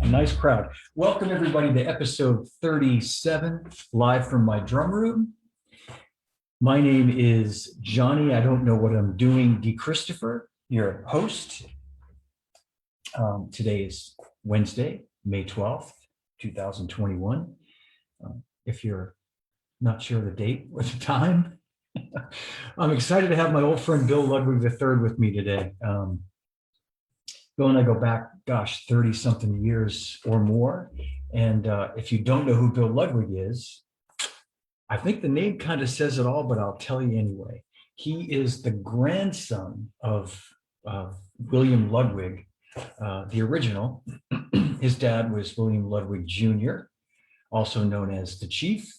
Nice crowd. Welcome everybody to episode 37, live from my drum room. My name is Johnny. I don't know what I'm doing. Christopher, your host. Today is Wednesday, May 12th, 2021. If you're not sure the date or the time, I'm excited to have my old friend Bill Ludwig III with me today. Bill and I go back, 30 something years or more. And if you don't know who Bill Ludwig is, I think the name kind of says it all, but I'll tell you anyway. He is the grandson of William Ludwig, the original. His dad was William Ludwig Jr., also known as the Chief,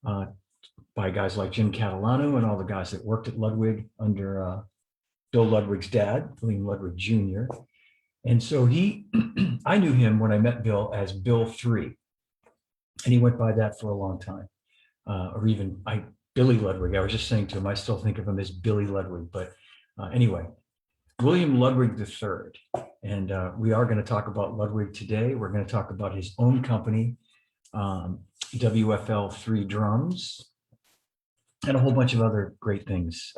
by guys like Jim Catalano and all the guys that worked at Ludwig under Bill Ludwig's dad, William Ludwig Jr. And so I knew him when I met Bill as Bill III, and he went by that for a long time, or even Billy Ludwig. I was just saying to him, I still think of him as Billy Ludwig, but anyway, William Ludwig III. And we are going to talk about Ludwig today. We're going to talk about his own company, WFLIII Drums, and a whole bunch of other great things,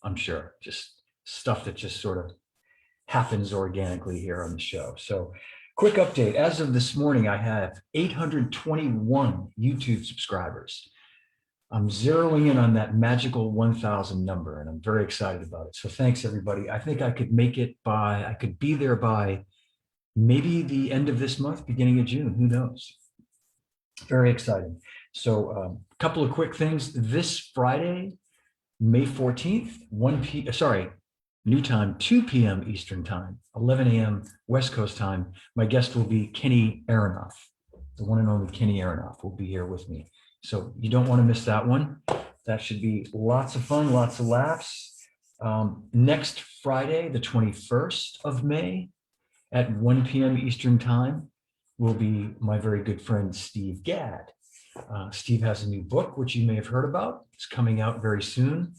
I'm sure, just stuff that just sort of happens organically here on the show. So quick update. As of this morning, I have 821 YouTube subscribers. I'm zeroing in on that magical 1,000 number, and I'm very excited about it. So thanks, everybody. I think I could I could be there by maybe the end of this month, beginning of June. Who knows? Very exciting. So a couple of quick things. This Friday, May 14th, new time, 2 p.m. Eastern time, 11 a.m. West Coast time. My guest will be Kenny Aronoff. The one and only Kenny Aronoff will be here with me. So you don't want to miss that one. That should be lots of fun, lots of laughs. Next Friday, the 21st of May at 1 p.m. Eastern time will be my very good friend, Steve Gadd. Steve has a new book, which you may have heard about. It's coming out very soon.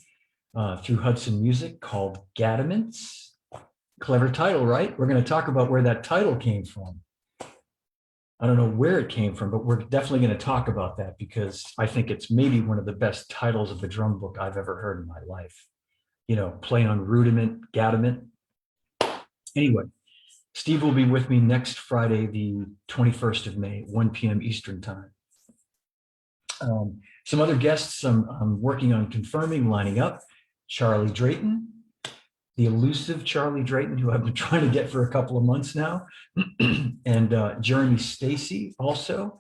Through Hudson Music, called Gadaments. Clever title, right? We're going to talk about where that title came from. I don't know where it came from, but we're definitely going to talk about that because I think it's maybe one of the best titles of a drum book I've ever heard in my life. You know, play on rudiment, Gadament. Anyway, Steve will be with me next Friday, the 21st of May, 1 p.m. Eastern time. Some other guests I'm working on confirming, lining up. Charlie Drayton, the elusive Charlie Drayton, who I've been trying to get for a couple of months now, and Jeremy Stacy also.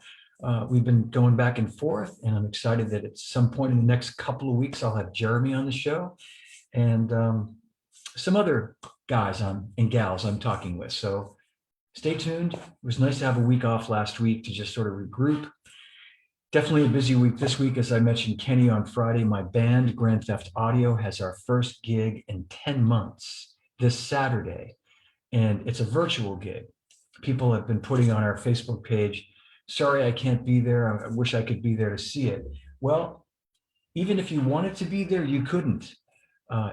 We've been going back and forth, and I'm excited that at some point in the next couple of weeks, I'll have Jeremy on the show, and some other guys and gals I'm talking with. So stay tuned. It was nice to have a week off last week to just sort of regroup. Definitely a busy week this week. As I mentioned, Kenny on Friday, my band, Grand Theft Audio, has our first gig in 10 months this Saturday. And it's a virtual gig. People have been putting on our Facebook page, sorry, I can't be there. I wish I could be there to see it. Well, even if you wanted to be there, you couldn't.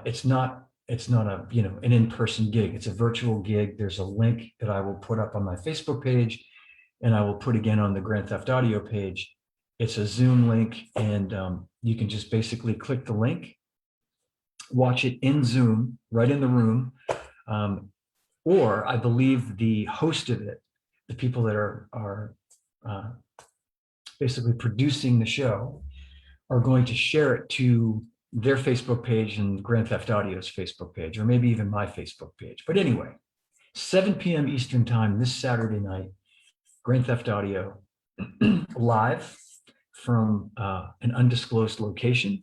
It's not a, an in-person gig. It's a virtual gig. There's a link that I will put up on my Facebook page, and I will put again on the Grand Theft Audio page. It's a Zoom link, and you can just basically click the link, watch it in Zoom, right in the room. Or I believe the host of it, the people that are basically producing the show, are going to share it to their Facebook page and Grand Theft Audio's Facebook page, or maybe even my Facebook page. But anyway, 7 p.m. Eastern time this Saturday night, Grand Theft Audio live from an undisclosed location.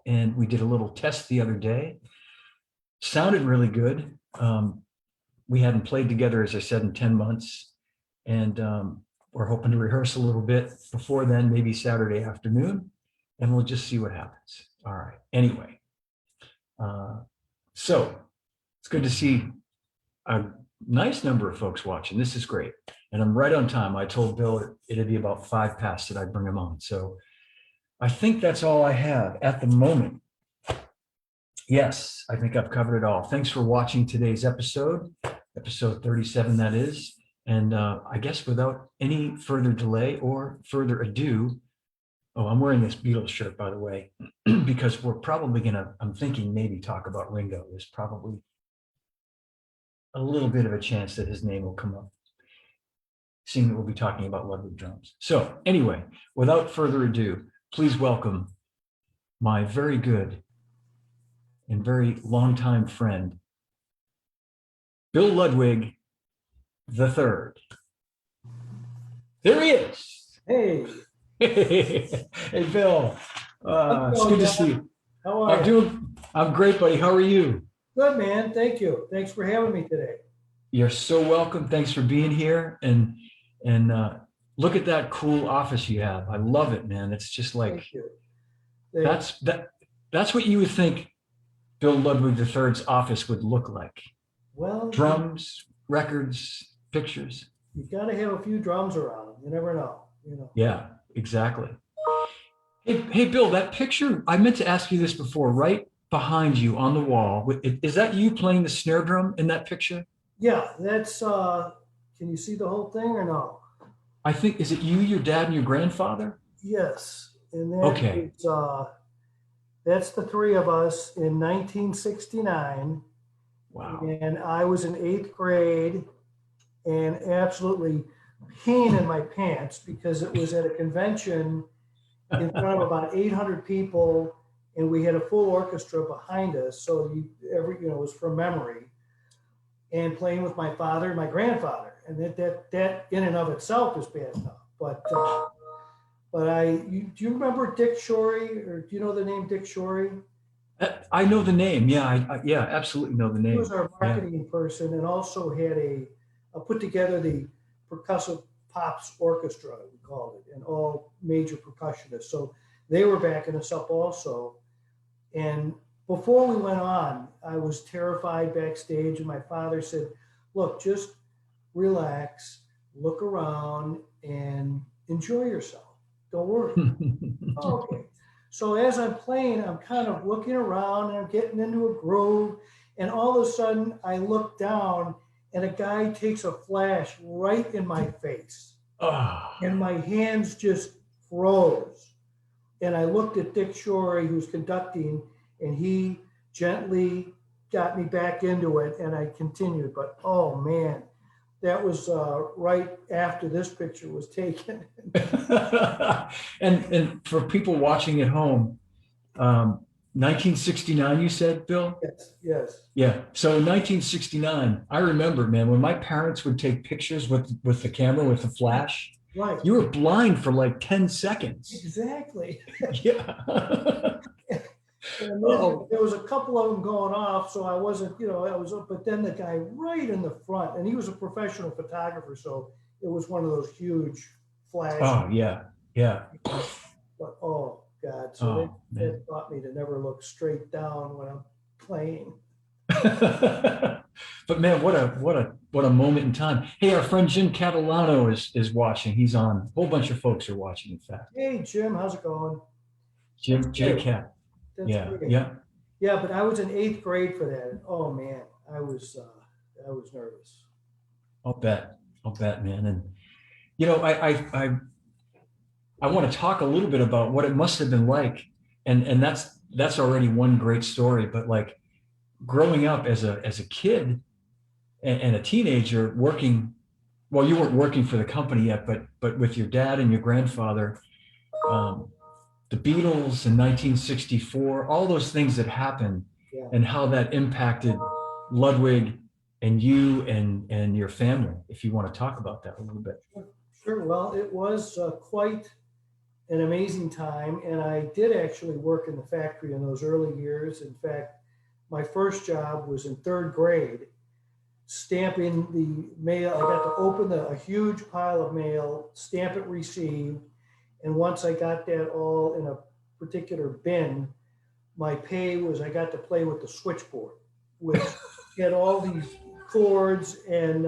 And we did a little test the other day. Sounded really good. We hadn't played together, as I said, in 10 months. And we're hoping to rehearse a little bit before then, maybe Saturday afternoon. And we'll just see what happens. All right. Anyway, so it's good to see a nice number of folks watching. This is great. And I'm right on time. I told Bill it'd be about 5 past that I'd bring him on. So I think that's all I have at the moment. Yes, I think I've covered it all. Thanks for watching today's episode 37, that is. And I guess without any further delay or further ado, oh, I'm wearing this Beatles shirt, by the way, because we're probably gonna, I'm thinking maybe talk about Ringo. There's probably a little bit of a chance that his name will come up, seeing that we'll be talking about Ludwig drums. So anyway, without further ado, please welcome my very good and very longtime friend, Bill Ludwig III. There he is. Hey, Hey, Bill. It's good to see you. how are you? I'm great, buddy. How are you? Good, man. Thank you. Thanks for having me today. You're so welcome. Thanks for being here. And look at that cool office you have. I love it, man. It's just like Thank you. that's what you would think Bill Ludwig III's office would look like. Well, Drums, records, pictures. you got to have a few drums around. You never know, you know. Yeah, exactly. Hey, Bill, that picture, I meant to ask you this before, right behind you on the wall. Is that you playing the snare drum in that picture? Yeah, that's, can you see the whole thing or no? I think, is it you, your dad, and your grandfather? Yes. And Okay. that's the three of us in 1969. Wow. And I was in 8th grade and absolutely peeing in my pants because it was at a convention in front of about 800 people, and we had a full orchestra behind us. So it was from memory, and playing with my father and my grandfather, and that in and of itself is bad enough. But do you remember Dick Shorey, or do you know the name Dick Shorey? I know the name. Yeah, I absolutely know the name. He was our marketing person, and also had put together the percussive pops orchestra, we called it, and all major percussionists. So they were backing us up also. And before we went on, I was terrified backstage, and my father said, look, just relax, look around, and enjoy yourself. Don't worry. Okay. So as I'm playing, I'm kind of looking around and I'm getting into a groove. And all of a sudden I look down and a guy takes a flash right in my face. Oh. And my hands just froze. And I looked at Dick Shorey, who's conducting, and he gently got me back into it, and I continued. But oh man, that was right after this picture was taken. And for people watching at home, 1969, you said, Bill? Yes. Yeah. So in 1969, I remember, man, when my parents would take pictures with the camera, with the flash, right, you were blind for like 10 seconds. Exactly. Yeah. And there was a couple of them going off, so I wasn't, but then the guy right in the front, and he was a professional photographer, so it was one of those huge flashes. Oh, yeah. Yeah. But oh God, so that taught me to never look straight down when I'm playing. But man, what a moment in time. Hey, our friend Jim Catalano is watching. He's on. A whole bunch of folks are watching, in fact. Hey Jim, how's it going? J Cat. Yeah, great. Yeah, but I was in 8th grade for that. And oh man, I was nervous. I'll bet, man. And I want to talk a little bit about what it must have been like, and that's already one great story. But like growing up as a kid and a teenager, working, well, you weren't working for the company yet, but with your dad and your grandfather. The Beatles in 1964, all those things that happened, and how that impacted Ludwig and you and your family, if you want to talk about that a little bit. Sure. Well, it was quite an amazing time, and I did actually work in the factory in those early years. In fact, my first job was in 3rd grade, stamping the mail. I got to open a huge pile of mail, stamp it received. And once I got that all in a particular bin, my pay was I got to play with the switchboard, which had all these cords and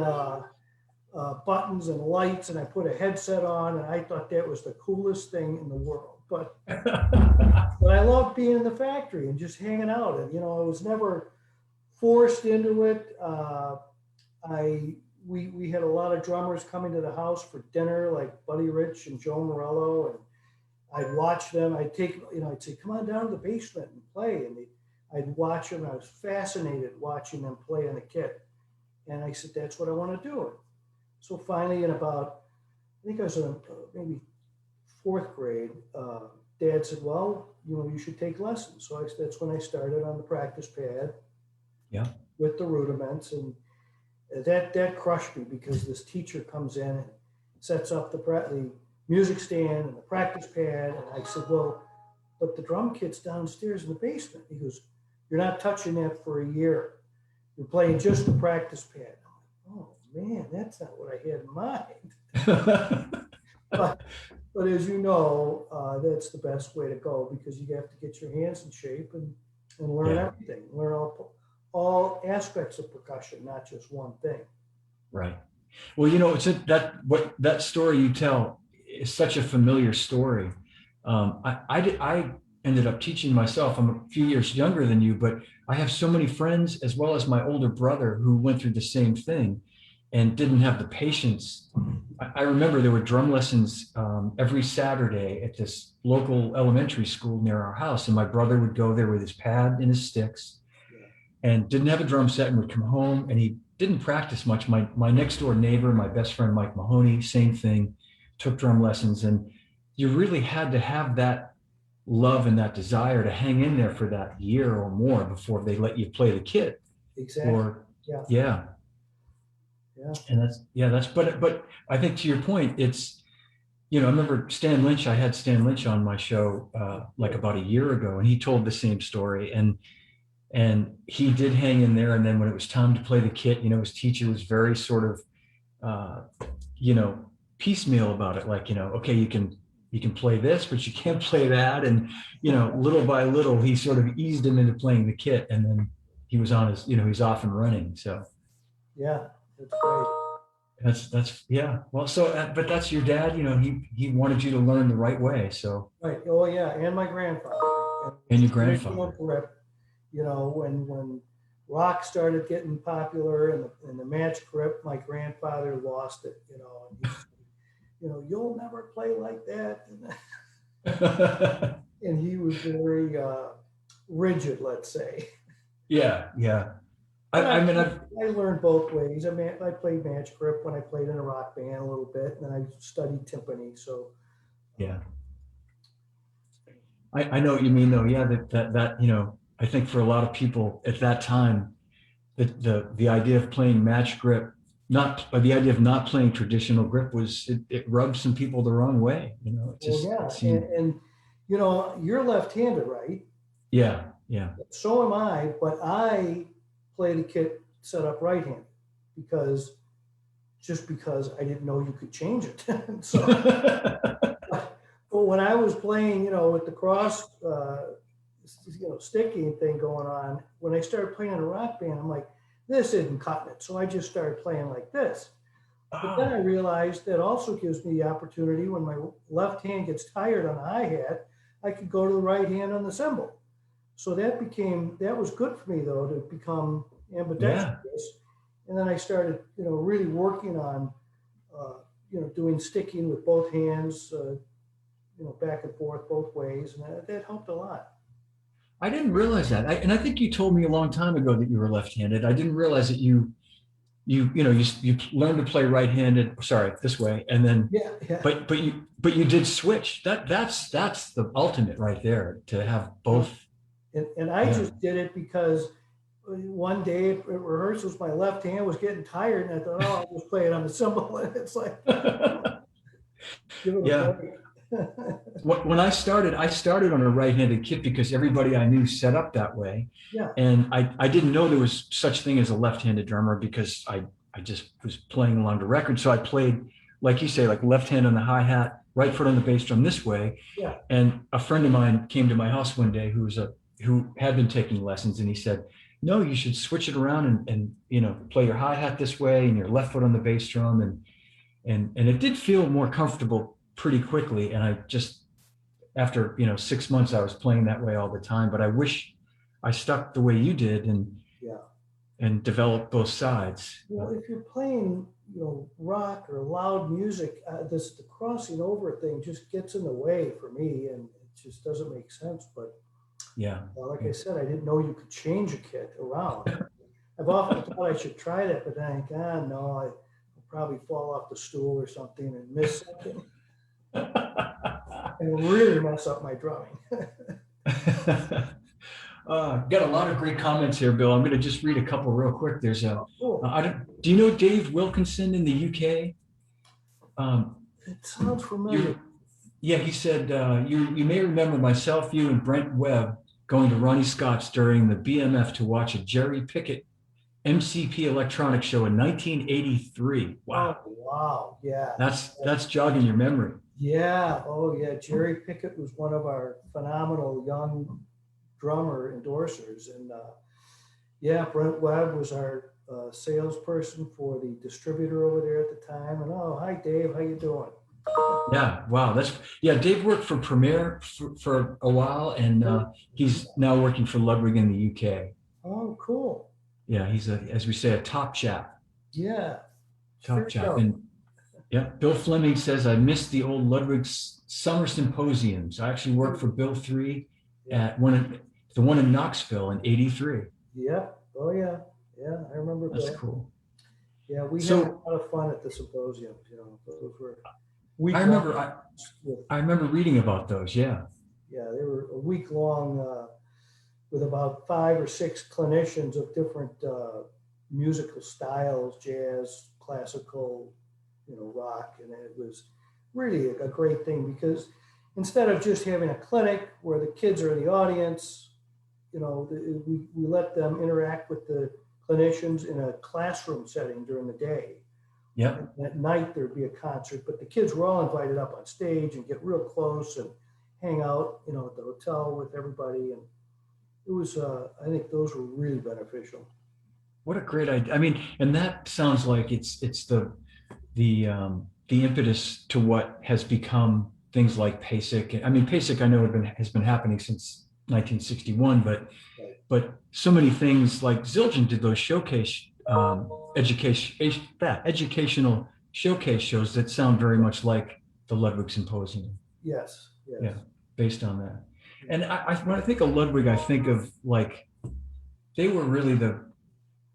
buttons and lights, and I put a headset on, and I thought that was the coolest thing in the world. But I loved being in the factory and just hanging out. And I was never forced into it. I we had a lot of drummers coming to the house for dinner, like Buddy Rich and Joe Morello, and I'd watch them. I'd say, come on down to the basement and play. And I'd watch them. I was fascinated watching them play on the kit. And I said, that's what I want to do. So finally, in about, I think I was in maybe fourth grade, Dad said, well, you should take lessons. So that's when I started on the practice pad. Yeah. With the rudiments. And that crushed me, because this teacher comes in and sets up the music stand and the practice pad. And I said, well, but the drum kit's downstairs in the basement. He goes, you're not touching that for a year. You're playing just the practice pad. I'm like, oh man, that's not what I had in mind. but as you know, that's the best way to go, because you have to get your hands in shape and learn everything, learn all aspects of percussion, not just one thing. Right. Well, it's that story you tell is such a familiar story. I ended up teaching myself. I'm a few years younger than you, but I have so many friends, as well as my older brother, who went through the same thing and didn't have the patience. I remember there were drum lessons every Saturday at this local elementary school near our house. And my brother would go there with his pad and his sticks, and didn't have a drum set, and would come home, and he didn't practice much. My next door neighbor, my best friend, Mike Mahoney, same thing, took drum lessons. And you really had to have that love and that desire to hang in there for that year or more before they let you play the kit. Exactly. Yeah. And but I think, to your point, it's, I remember Stan Lynch. I had Stan Lynch on my show like about a year ago, and he told the same story. And he did hang in there. And then when it was time to play the kit, his teacher was very sort of, piecemeal about it. Like, okay, you can play this, but you can't play that. And, little by little, he sort of eased him into playing the kit. And then he was on his, he's off and running. So. Yeah, that's great. That's yeah. Well, so, but that's your dad, he wanted you to learn the right way. So. Right. Oh yeah. And my grandfather. And your grandfather. When rock started getting popular and the match grip, my grandfather lost it, and you'll never play like that. And he was very rigid, let's say. Yeah. I learned both ways. I played match grip when I played in a rock band a little bit, and then I studied timpani. So yeah. I know what you mean, though. Yeah, that I think for a lot of people at that time, the idea of playing match grip, the idea of not playing traditional grip it rubbed some people the wrong way. And you're left-handed, right? Yeah. So am I, but I play the kit set up right-handed because I didn't know you could change it. So, but when I was playing, with the cross, sticking thing going on, when I started playing in a rock band, I'm like, this isn't cutting it. So I just started playing like this. But then I realized that also gives me the opportunity, when my left hand gets tired on the hi-hat, I could go to the right hand on the cymbal. So that was good for me, though, to become ambidextrous. Yeah. And then I started, really working on, doing sticking with both hands, back and forth both ways. And that helped a lot. I didn't realize that. And I think you told me a long time ago that you were left-handed. I didn't realize that you learned to play right-handed, this way. And then, but you did switch. That's the ultimate right there, to have both. And I just did it because one day at rehearsals, my left hand was getting tired, and I thought, I'll just play it on the cymbal. And it's like, give it a break. When I started on a right-handed kit because everybody I knew set up that way. Yeah. And I didn't know there was such thing as a left-handed drummer because I just was playing along the record. So I played, like you say, like left hand on the hi-hat, right foot on the bass drum this way. Yeah. And a friend of mine came to my house one day who had been taking lessons, and he said, no, you should switch it around and play your hi-hat this way and your left foot on the bass drum. And it did feel more comfortable pretty quickly. And I just, after 6 months, I was playing that way all the time. But I wish I stuck the way you did and developed both sides. Well, if you're playing rock or loud music, the crossing over thing just gets in the way for me, and it just doesn't make sense. But Yeah. like I said, I didn't know you could change a kit around. I've often thought I should try that, but then I think, no, I'll probably fall off the stool or something and miss something and really mess up my drumming. Got a lot of great comments here, Bill. I'm going to just read a couple real quick. There's a, Cool. do you know Dave Wilkinson in the UK? It sounds familiar. Yeah, he said, you may remember myself, you, and Brent Webb going to Ronnie Scott's during the BMF to watch a Jerry Pickett MCP electronic show in 1983. Wow. Oh, wow. Yeah. That's jogging your memory. Yeah. Oh, yeah. Jerry Pickett was one of our phenomenal young drummer endorsers. And yeah, Brent Webb was our salesperson for the distributor over there at the time. And oh, hi, Dave. How you doing? Yeah, wow. Dave worked for Premier for a while, and he's now working for Ludwig in the UK. Oh, cool. Yeah, he's as we say, a top chap. Yeah. Top chap. And yeah, Bill Fleming says, I missed the old Ludwig summer symposiums. I actually worked for Bill III at the one in Knoxville in '83. Yeah. Oh, yeah. Yeah, I remember That's Bill. cool. Yeah, we had a lot of fun at the symposiums. Those were I remember reading about those. Yeah. Yeah, they were a week long with about 5 or 6 clinicians of different musical styles, jazz, classical, rock. And it was really a great thing because instead of just having a clinic where the kids are the audience, we let them interact with the clinicians in a classroom setting during the day. Yeah. And at night there'd be a concert, but the kids were all invited up on stage and get real close and hang out, at the hotel with everybody. And it was, I think those were really beneficial. What a great idea. I mean, and that sounds like it's the impetus to what has become things like PASIC. I mean, PASIC, I know has been happening since 1961, but so many things like Zildjian did those showcase educational showcase shows that sound very much like the Ludwig Symposium. Yes. Yeah, based on that. And when I think of Ludwig, I think of like they were really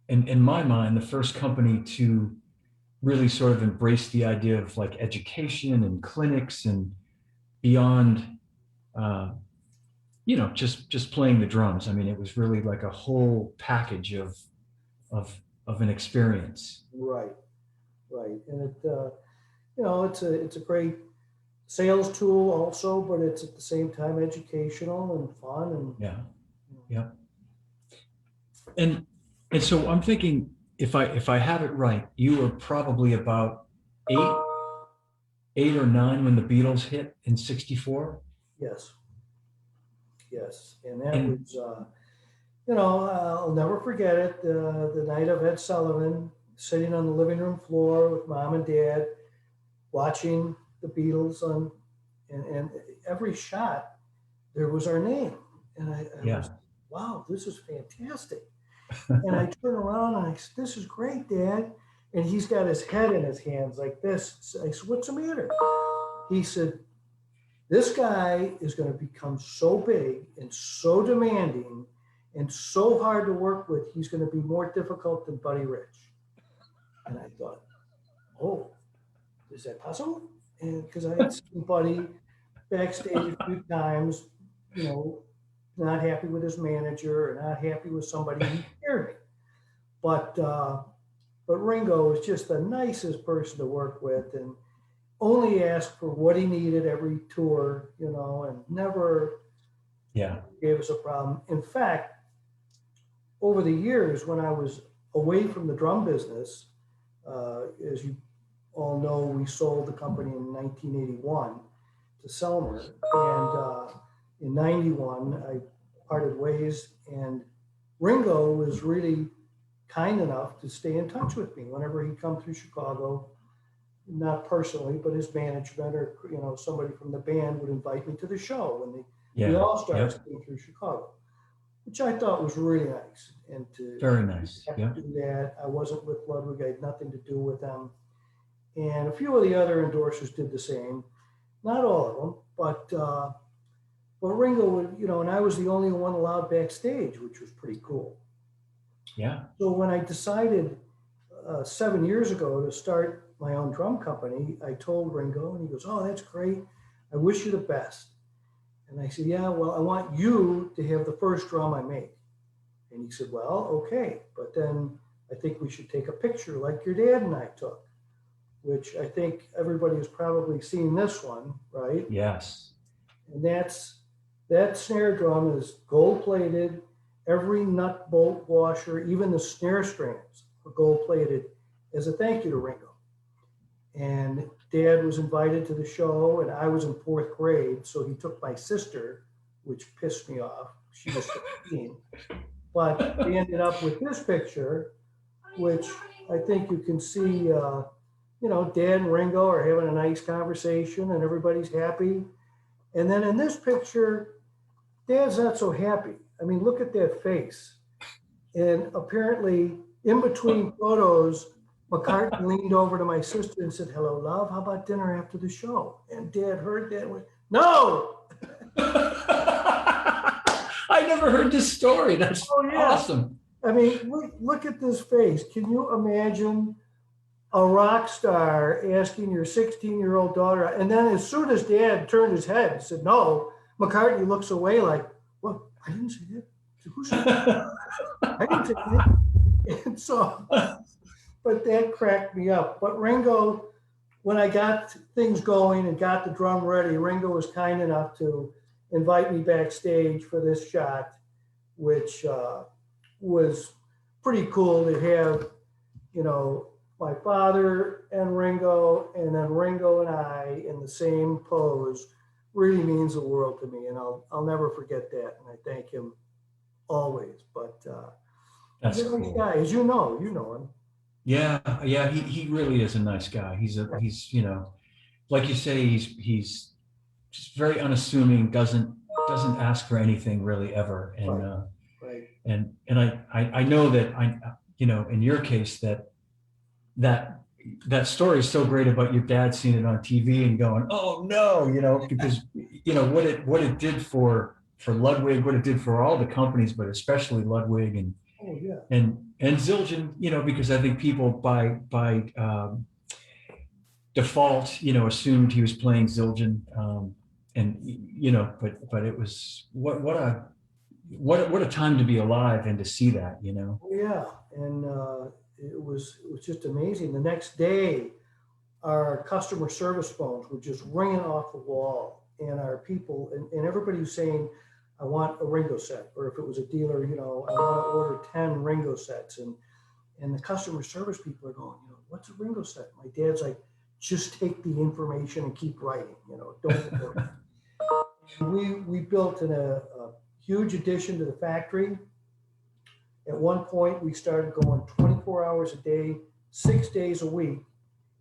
in my mind, the first company to really sort of embrace the idea of like education and clinics and beyond, just playing the drums. I mean, it was really like a whole package of an experience. Right. And it's a great sales tool also, but it's at the same time educational and fun. And yeah. And so I'm thinking, if I have it right, you were probably about 8 or 9 when the Beatles hit in '64. Yes. And that was, I'll never forget it. The night of Ed Sullivan, sitting on the living room floor with Mom and Dad, watching the Beatles and every shot there was our name, and I was, wow, this is fantastic. And I turn around and I said, this is great, Dad. And he's got his head in his hands like this. I said, what's the matter? He said, this guy is going to become so big and so demanding and so hard to work with, he's going to be more difficult than Buddy Rich. And I thought, oh, is that possible? And because I had seen Buddy backstage a few times, not happy with his manager or not happy with somebody who scared me. But Ringo was just the nicest person to work with and only asked for what he needed every tour, and never gave us a problem. In fact, over the years when I was away from the drum business, as you all know, we sold the company in 1981 to Selmer, and in 91, I parted ways, and Ringo was really kind enough to stay in touch with me whenever he'd come through Chicago, not personally, but his management or, somebody from the band would invite me to the show when the All-Stars came through Chicago, which I thought was really nice. And to very nice. do that, I wasn't with Ludwig, I had nothing to do with them. and a few of the other endorsers did the same. Not all of them, but Ringo would, and I was the only one allowed backstage, which was pretty cool. Yeah. So when I decided 7 years ago to start my own drum company, I told Ringo, and he goes, "Oh, that's great. I wish you the best." And I said, "Yeah, well, I want you to have the first drum I make." And he said, "Well, okay, but then I think we should take a picture like your dad and I took," which I think everybody has probably seen this one, right? Yes. And that snare drum is gold plated. Every nut, bolt, washer, even the snare strings are gold plated as a thank you to Ringo. And Dad was invited to the show, and I was in fourth grade, so he took my sister, which pissed me off. She was 15. But we ended up with this picture, which I think you can see, Dad and Ringo are having a nice conversation and everybody's happy. And then in this picture, Dad's not so happy. I mean, look at that face. And apparently, in between photos, McCartney leaned over to my sister and said, "Hello, love. How about dinner after the show?" And Dad heard that and went, "No!" I never heard this story. That's awesome. I mean, look at this face. Can you imagine a rock star asking your 16-year-old daughter? And then as soon as Dad turned his head and said, "No," McCartney looks away like, "What? I didn't say that. Who said that? I didn't say that." And so, but that cracked me up. But Ringo, when I got things going and got the drum ready, Ringo was kind enough to invite me backstage for this shot, which was pretty cool to have, my father and Ringo, and then Ringo and I in the same pose. Really means the world to me, and I'll never forget that, and I thank him always. But that's he's a nice cool. guy, as you know him. Yeah, he really is a nice guy. He's like you say, he's just very unassuming, doesn't ask for anything really ever. And Right. and I know that in your case that story is so great about your dad seeing it on TV and going, "Oh no," because what it did for Ludwig, what it did for all the companies, but especially Ludwig and Oh yeah. and Zildjian, because I think people by default, assumed he was playing Zildjian, but it was what a time to be alive and to see that, Oh yeah, and it was just amazing. The next day, our customer service phones were just ringing off the wall, and our people and everybody was saying, "I want a Ringo set," or if it was a dealer, "I want to order 10 Ringo sets," and the customer service people are going, "What's a Ringo set?" My dad's like, "Just take the information and keep writing, don't worry." We built a huge addition to the factory. At one point, we started going 24 hours a day, 6 days a week,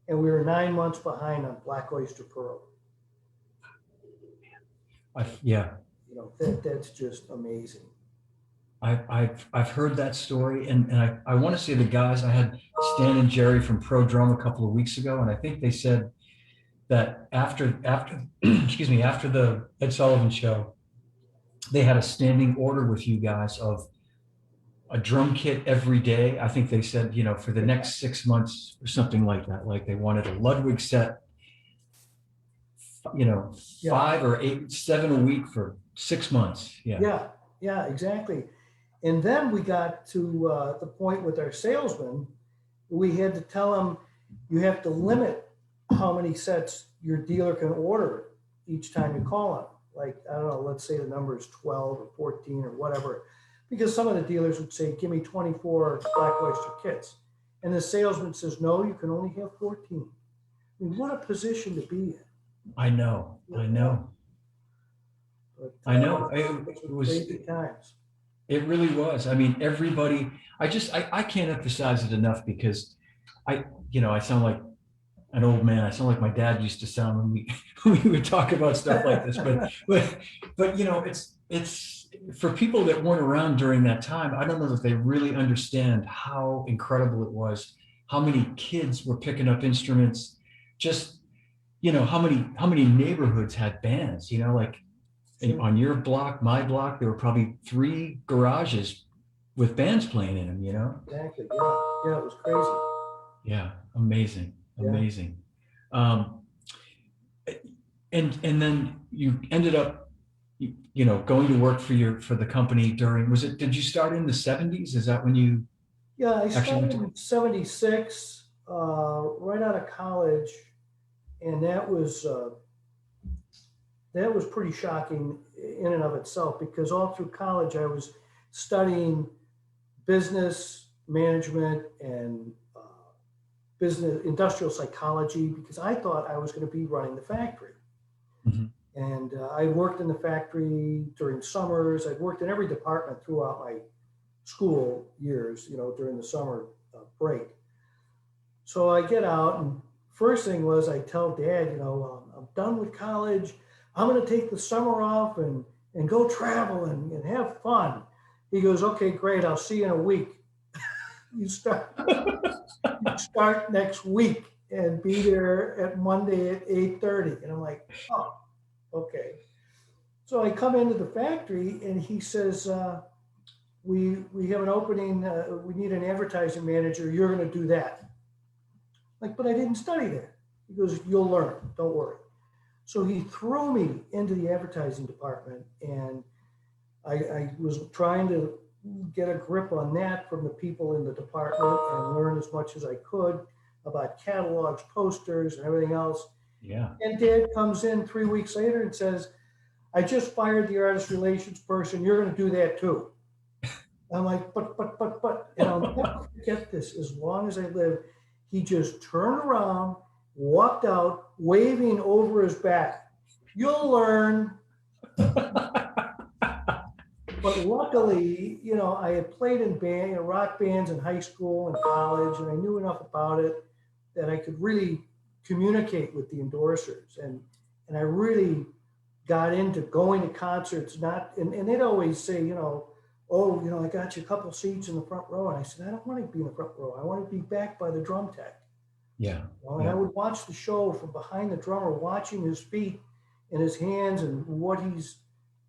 and we were 9 months behind on Black Oyster Pearl. Yeah, That's just amazing. I've heard that story, and I want to say the guys, I had Stan and Jerry from Pro Drum a couple of weeks ago, and I think they said that after excuse me, after the Ed Sullivan show, they had a standing order with you guys of a drum kit every day. I think they said, for the next 6 months or something like that. Like they wanted a Ludwig set, 5 or 8, 7 a week for 6 months. Yeah, exactly. And then we got to the point with our salesman, we had to tell them, you have to limit how many sets your dealer can order each time you call them. Like, I don't know, let's say the number is 12 or 14 or whatever, because some of the dealers would say, "Give me 24 Black Oyster kits." And the salesman says, "No, you can only have 14. I mean, what a position to be in. I know. But, I know. It was crazy times. It really was. I mean, everybody, I can't emphasize it enough because I sound like an old man. I sound like my dad used to sound when we would talk about stuff like this. But it's for people that weren't around during that time. I don't know that they really understand how incredible it was, how many kids were picking up instruments, just, how many neighborhoods had bands, like Sure. on your block, my block, there were probably 3 garages with bands playing in them. Exactly. Yeah. Yeah. It was crazy. Yeah, amazing, Yeah. amazing. Um, and then you ended up, going to work for the company did you start in the 70s? Is that when you Yeah. I actually went started to? in '76, right out of college. And that was pretty shocking in and of itself, because all through college I was studying business management and business industrial psychology, because I thought I was going to be running the factory. Mhm. And I worked in the factory during summers. I'd worked in every department throughout my school years, during the summer break. So I get out, and first thing was I tell Dad, I'm done with college. I'm going to take the summer off and go travel and have fun. He goes, okay, great. I'll see you in a week. You start you start next week and be there at Monday at 8:30. And I'm like, oh, okay. So I come into the factory and he says, we have an opening. We need an advertising manager. You're going to do that. Like, but I didn't study there. He goes, you'll learn. Don't worry. So he threw me into the advertising department, and I was trying to get a grip on that from the people in the department and learn as much as I could about catalogs, posters, and everything else. Yeah. And Dad comes in 3 weeks later and says, I just fired the artist relations person. You're going to do that too. I'm like, but, and I'll never forget this as long as I live. He just turned around, walked out, waving over his back. You'll learn. But luckily, I had played in rock bands in high school and college, and I knew enough about it that I could really communicate with the endorsers. And I really got into going to concerts, and they'd always say, oh, I got you a couple seats in the front row. And I said, I don't want to be in the front row. I want to be back by the drum tech. Yeah. And I would watch the show from behind the drummer, watching his feet and his hands and what he's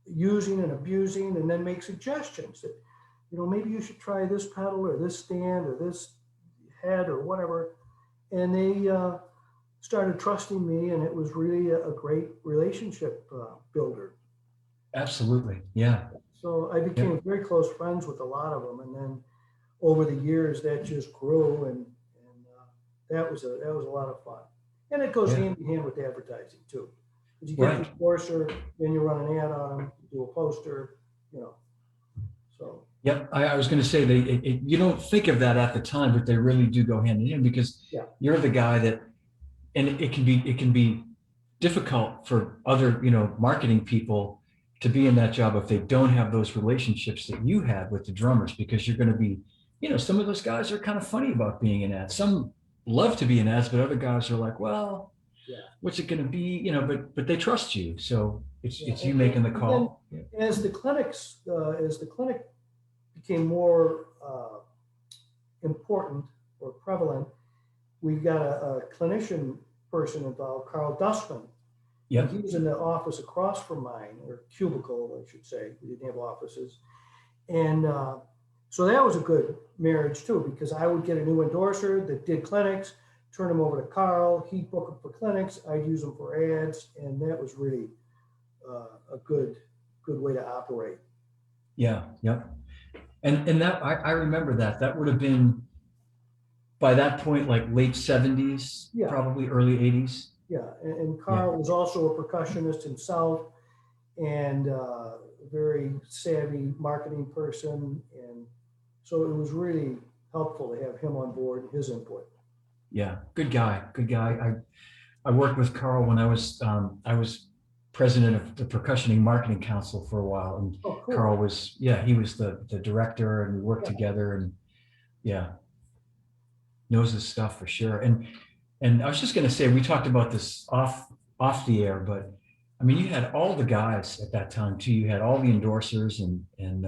using and abusing, and then make suggestions that, maybe you should try this pedal or this stand or this head or whatever. And they started trusting me, and it was really a great relationship builder. Absolutely. Yeah. So I became very close friends with a lot of them, and then over the years that just grew, and that was a lot of fun. And it goes hand in hand with advertising too, because you get the endorser, then you run an ad on them, do a poster, So. Yep. I was going to say you don't think of that at the time, but they really do go hand in hand, because you're the guy that, and it can be difficult for other, marketing people to be in that job if they don't have those relationships that you had with the drummers, because you're going to be, some of those guys are kind of funny about being in ads. Some love to be in ads, but other guys are like, well, what's it going to be? But they trust you. So it's you making the call. As the clinic became more important or prevalent, we got a clinician person involved, Carl Dustman. Yeah. He was in the office across from mine, or cubicle, I should say. We didn't have offices. And so that was a good marriage too, because I would get a new endorser that did clinics, turn them over to Carl. He'd book them for clinics. I'd use them for ads. And that was really a good way to operate. Yeah. Yep. And that, I remember that would have been, by that point, like late 70s, probably early 80s. Yeah, and Carl was also a percussionist himself, and a very savvy marketing person. And so it was really helpful to have him on board and his input. Yeah, good guy. I worked with Carl when I was president of the Percussioning Marketing Council for a while, and cool. Carl was, he was the director, and we worked together, and knows his stuff for sure. And I was just going to say, we talked about this off the air, but I mean, you had all the guys at that time too. You had all the endorsers, and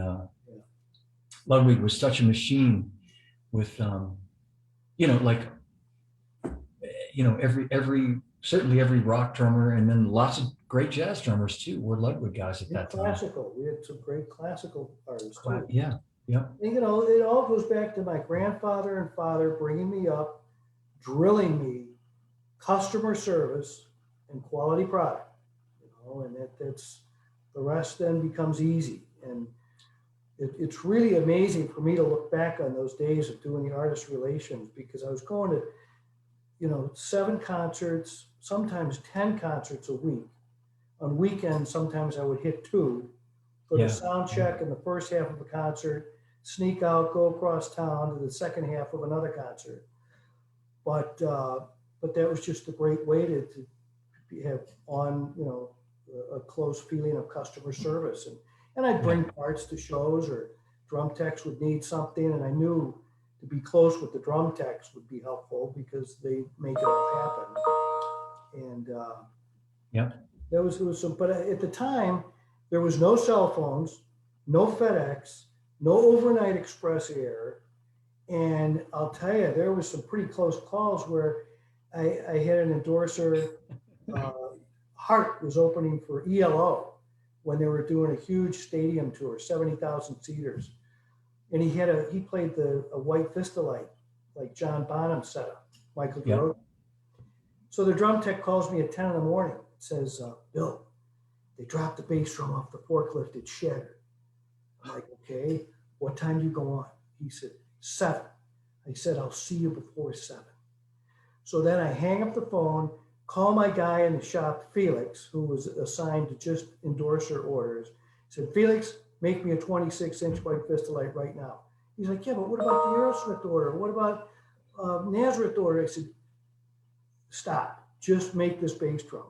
Ludwig was such a machine with, like, certainly every rock drummer, and then lots of great jazz drummers too were Ludwig guys at that time. Classical. We had some great classical artists too. Yeah, yeah, And, it all goes back to my grandfather and father bringing me up, drilling me customer service and quality product, and that's the rest then becomes easy. And it's really amazing for me to look back on those days of doing the artist relations, because I was going to, 7 concerts, sometimes 10 concerts a week. On weekends, sometimes I would hit 2 for the sound check in the first half of a concert, sneak out, go across town to the second half of another concert. But that was just a great way to have on, a close feeling of customer service. And I'd bring parts to shows, or drum techs would need something, and I knew to be close with the drum techs would be helpful because they make it all happen. And there was some, but at the time there was no cell phones, no FedEx, no overnight express air. And I'll tell you, there was some pretty close calls where I had an endorser. Hart was opening for ELO when they were doing a huge stadium tour, 70,000 seaters. And he played a white Vistalite, like John Bonham setup, Michael DeRosa. So the drum tech calls me at 10 in the morning, says, Bill, they dropped the bass drum off the forklift, it's shattered. I'm like, okay, what time do you go on? He said, 7. I said, I'll see you before 7. So then I hang up the phone, call my guy in the shop, Felix, who was assigned to just endorser orders. He said, Felix, make me a 26-inch white Vistalite right now. He's like, yeah, but what about the Aerosmith order? What about Nazareth order? I said, stop, just make this bass drum.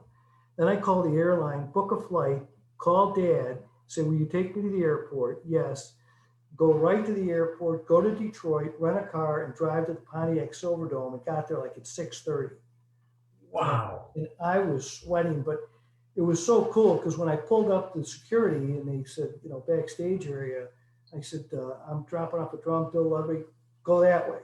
Then I call the airline, book a flight, call Dad, say, will you take me to the airport? Yes. Go right to the airport, go to Detroit, rent a car, and drive to the Pontiac Silverdome, and got there like at 6:30. Wow. And I was sweating, but it was so cool because when I pulled up the security and they said, backstage area, I said, I'm dropping off a drum, Bill Ludwig, go that way.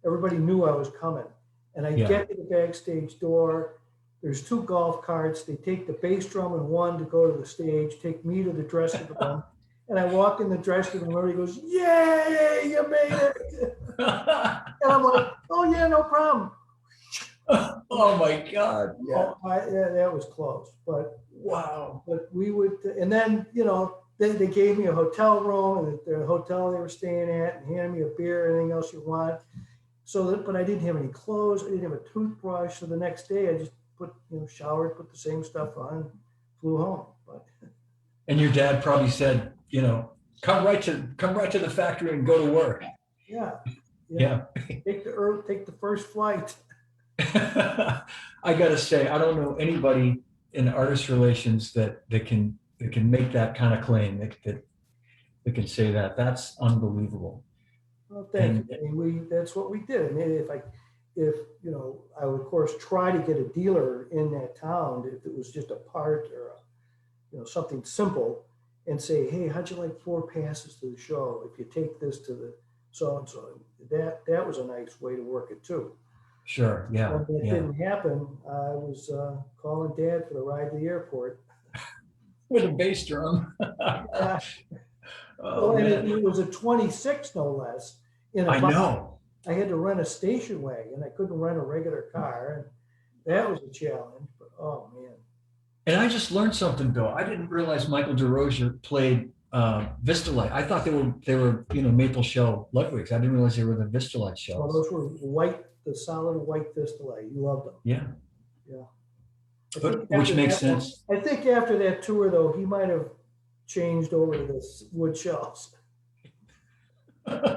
Everybody knew I was coming. And I get to the backstage door. There's 2 golf carts. They take the bass drum in one to go to the stage, take me to the dressing room. And I walk in the dressing room, everybody goes, yay, you made it. And I'm like, oh yeah, no problem. Oh my God. Yeah. That was close, but wow. But we would, and then, they gave me a hotel room, and the hotel they were staying at, and handed me a beer, anything else you want. But I didn't have any clothes. I didn't have a toothbrush. So the next day I just showered, put the same stuff on, flew home. But. And your dad probably said, come right to the factory and go to work. Yeah. Take the first flight. I gotta say, I don't know anybody in artist relations that can make that kind of claim, that can say that. That's unbelievable. Well, thank you. I mean, that's what we did. I mean, if I would of course try to get a dealer in that town if it was just a part or something simple, and say, hey, how'd you like 4 passes to the show if you take this to the so and so? That was a nice way to work it too. Sure. Yeah. When that didn't happen, I was calling Dad for the ride to the airport with a bass drum. Oh, and it was a 26, no less. I know. I had to rent a station wagon. I couldn't rent a regular car, and that was a challenge. But oh man! And I just learned something, Bill. I didn't realize Michael DeRosa played Vistalite. I thought they were maple shell Ludwigs. I didn't realize they were the Vistalite shells. Well, those were white, the solid white Vistalite. You loved them. Yeah. Yeah. But which makes sense. I think after that tour, though, he might have changed over to the wood shells.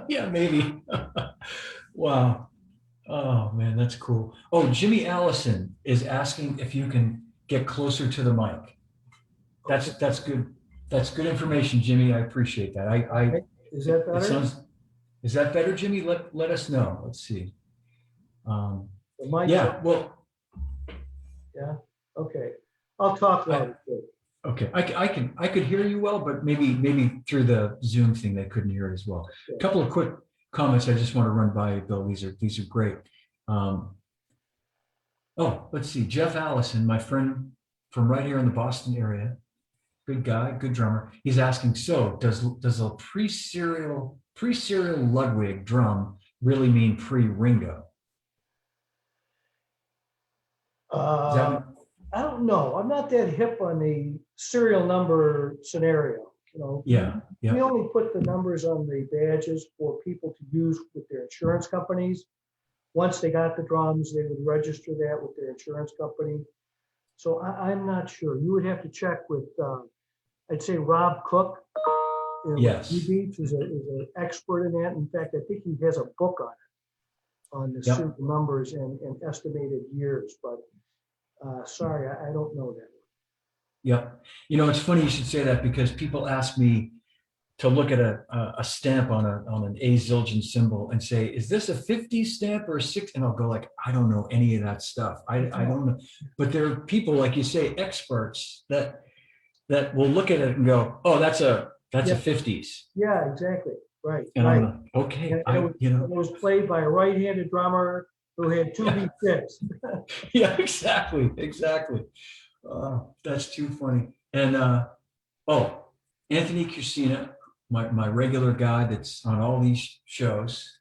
Yeah, maybe. Wow. Oh man, that's cool. Oh, Jimmy Allison is asking if you can get closer to the mic. That's good. That's good information, Jimmy. I appreciate that. Is that better? Is that better, Jimmy? Let us know. Let's see. Yeah. Well. Yeah. Okay. I'll talk about it too. Okay. I could hear you well, but maybe through the Zoom thing they couldn't hear it as well. A couple of quick comments I just want to run by you, Bill. These are great. Oh, let's see. Jeff Allison, my friend from right here in the Boston area, good guy, good drummer. He's asking, so does a pre-serial Ludwig drum really mean pre-Ringo? Is that Uh, what? I don't know. I'm not that hip on the serial number scenario. Yeah, We yeah, only put the numbers on the badges for people to use with their insurance companies. Once they got the drums, they would register that with their insurance company. So I'm not sure. You would have to check with, I'd say Rob Cook, with yes, Beats is an expert in that. In fact, I think he has a book on the yep, serial numbers and estimated years. But sorry, I don't know that. yep. It's funny you should say that because people ask me to look at a stamp on an A Zildjian symbol and say, is this a 50 stamp or a six? And I'll go like, I don't know any of that stuff. I don't know. But there are people, like you say, experts that will look at it and go, oh, that's a Yeah, 50s. yeah, exactly. Right, And I'm right. like, okay, It was played by a right-handed drummer who had two yeah, V6. yeah, exactly, exactly. That's too funny. And oh, Anthony Cusina, my regular guy that's on all these shows,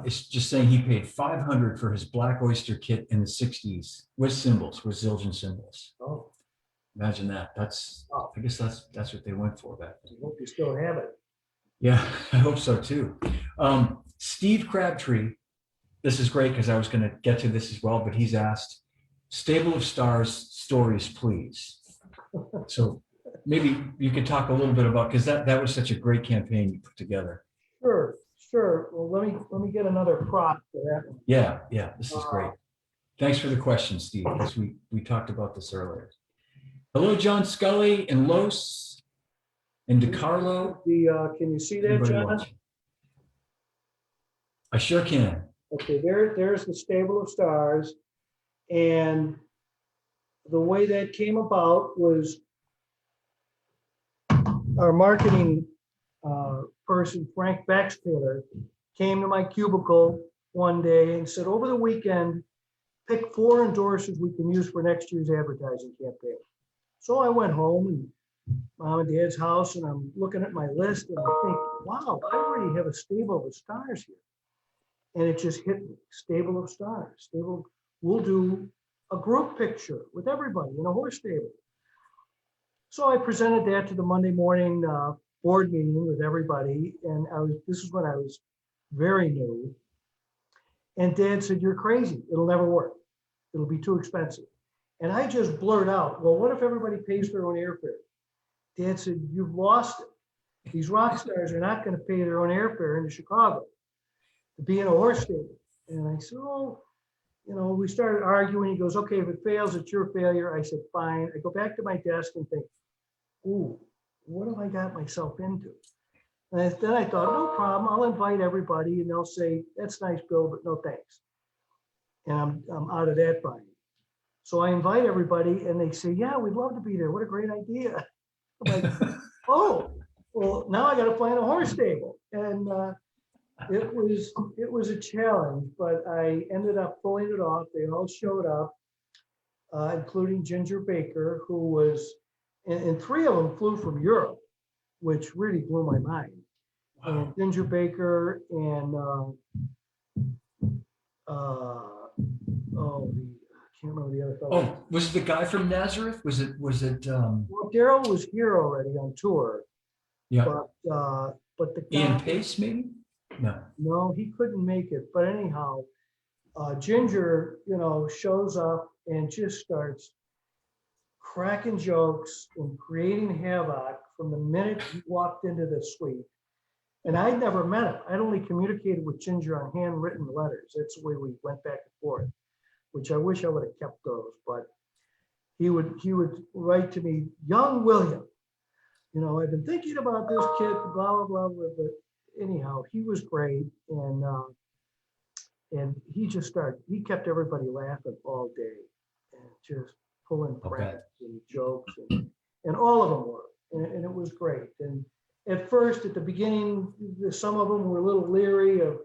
is just saying he paid 500 for his Black Oyster kit in the 60s with cymbals, with Zildjian cymbals. Oh, Imagine that. wow. I guess that's what they went for back I then. hope you still have it. Yeah, I hope so too. Steve Crabtree, this is great because I was going to get to this as well, but he's asked, Stable of Stars stories, please. So maybe you could talk a little bit about, because that was such a great campaign you put together. Sure, sure. Well, let me get another prop for that one. Yeah, yeah, this is Uh, great. Thanks for the question, Steve, because we talked about this earlier. Hello, John Scully and Los and DiCarlo. Can you see that, Everybody John? watching. I sure can. Okay, there's the Stable of Stars. And the way that came about was our marketing person, Frank Baxtaylor, came to my cubicle one day and said, over the weekend, pick 4 endorsers we can use for next year's advertising campaign. So I went home and mom and dad's house, and I'm looking at my list and I think, wow, I already have a Stable of Stars here. And it just hit me, Stable of Stars. We'll do a group picture with everybody in a horse stable. So I presented that to the Monday morning board meeting with everybody. And this is when I was very new. And Dad said, you're crazy. It'll never work. It'll be too expensive. And I just blurred out, well, what if everybody pays their own airfare? Dad said, you've lost it. These rock stars are not going to pay their own airfare into Chicago to be in a horse stable. And I said, oh, we started arguing. He goes, okay, if it fails, it's your failure. I said, fine. I go back to my desk and think, ooh, what have I got myself into? And then I thought, no problem. I'll invite everybody and they'll say, that's nice, Bill, but no thanks. And I'm out of that bind. So I invite everybody and they say, yeah, we'd love to be there. What a great idea. I'm like, oh, well, now I got to plan a horse stable. And it was a challenge, but I ended up pulling it off. They all showed up, including Ginger Baker, who was, and 3 of them flew from Europe, which really blew my mind. And Ginger Baker and I can't remember the other fellow. Oh, was it the guy from Nazareth? Was it? Well, Daryl was here already on tour, Yeah, but the Ian guy, Pace, maybe? No. he couldn't make it. But anyhow, Ginger, shows up and just starts cracking jokes and creating havoc from the minute he walked into the suite. And I'd never met him. I'd only communicated with Ginger on handwritten letters. That's the way we went back and forth, which I wish I would have kept those. But he would write to me, young William, I've been thinking about this kid, blah, blah, blah, blah. But anyhow, he was great. And he kept everybody laughing all day and just pulling pranks and jokes and all of them were, and it was great. And at first, at the beginning, some of them were a little leery of,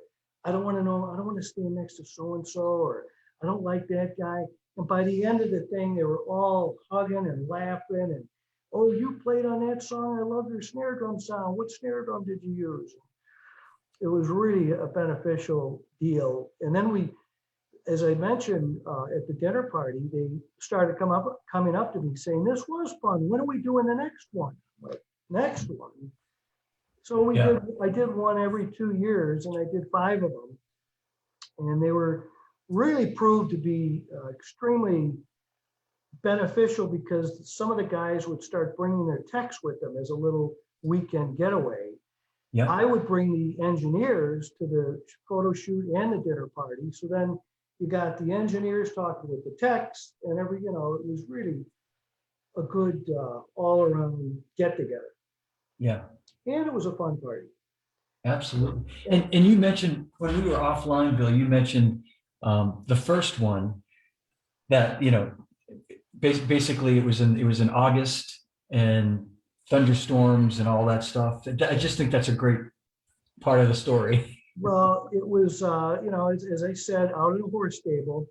I don't want to stand next to so-and-so, or I don't like that guy. And by the end of the thing, they were all hugging and laughing and, oh, you played on that song. I love your snare drum sound. What snare drum did you use? It was really a beneficial deal. And then we, as I mentioned at the dinner party, they started coming up to me saying, this was fun. When are we doing the next one? I'm like, next one. So I did one every 2 years, and I did 5 of them. And they were really proved to be extremely beneficial because some of the guys would start bringing their techs with them as a little weekend getaway. Yeah. I would bring the engineers to the photo shoot and the dinner party. So then you got the engineers talking with the techs and it was really a good all around get together. Yeah. And it was a fun party. Absolutely. And you mentioned when we were offline, Bill, you mentioned the first one that, basically it was in August and thunderstorms and all that stuff. I just think that's a great part of the story. Well, it was, as I said, out in the horse stable,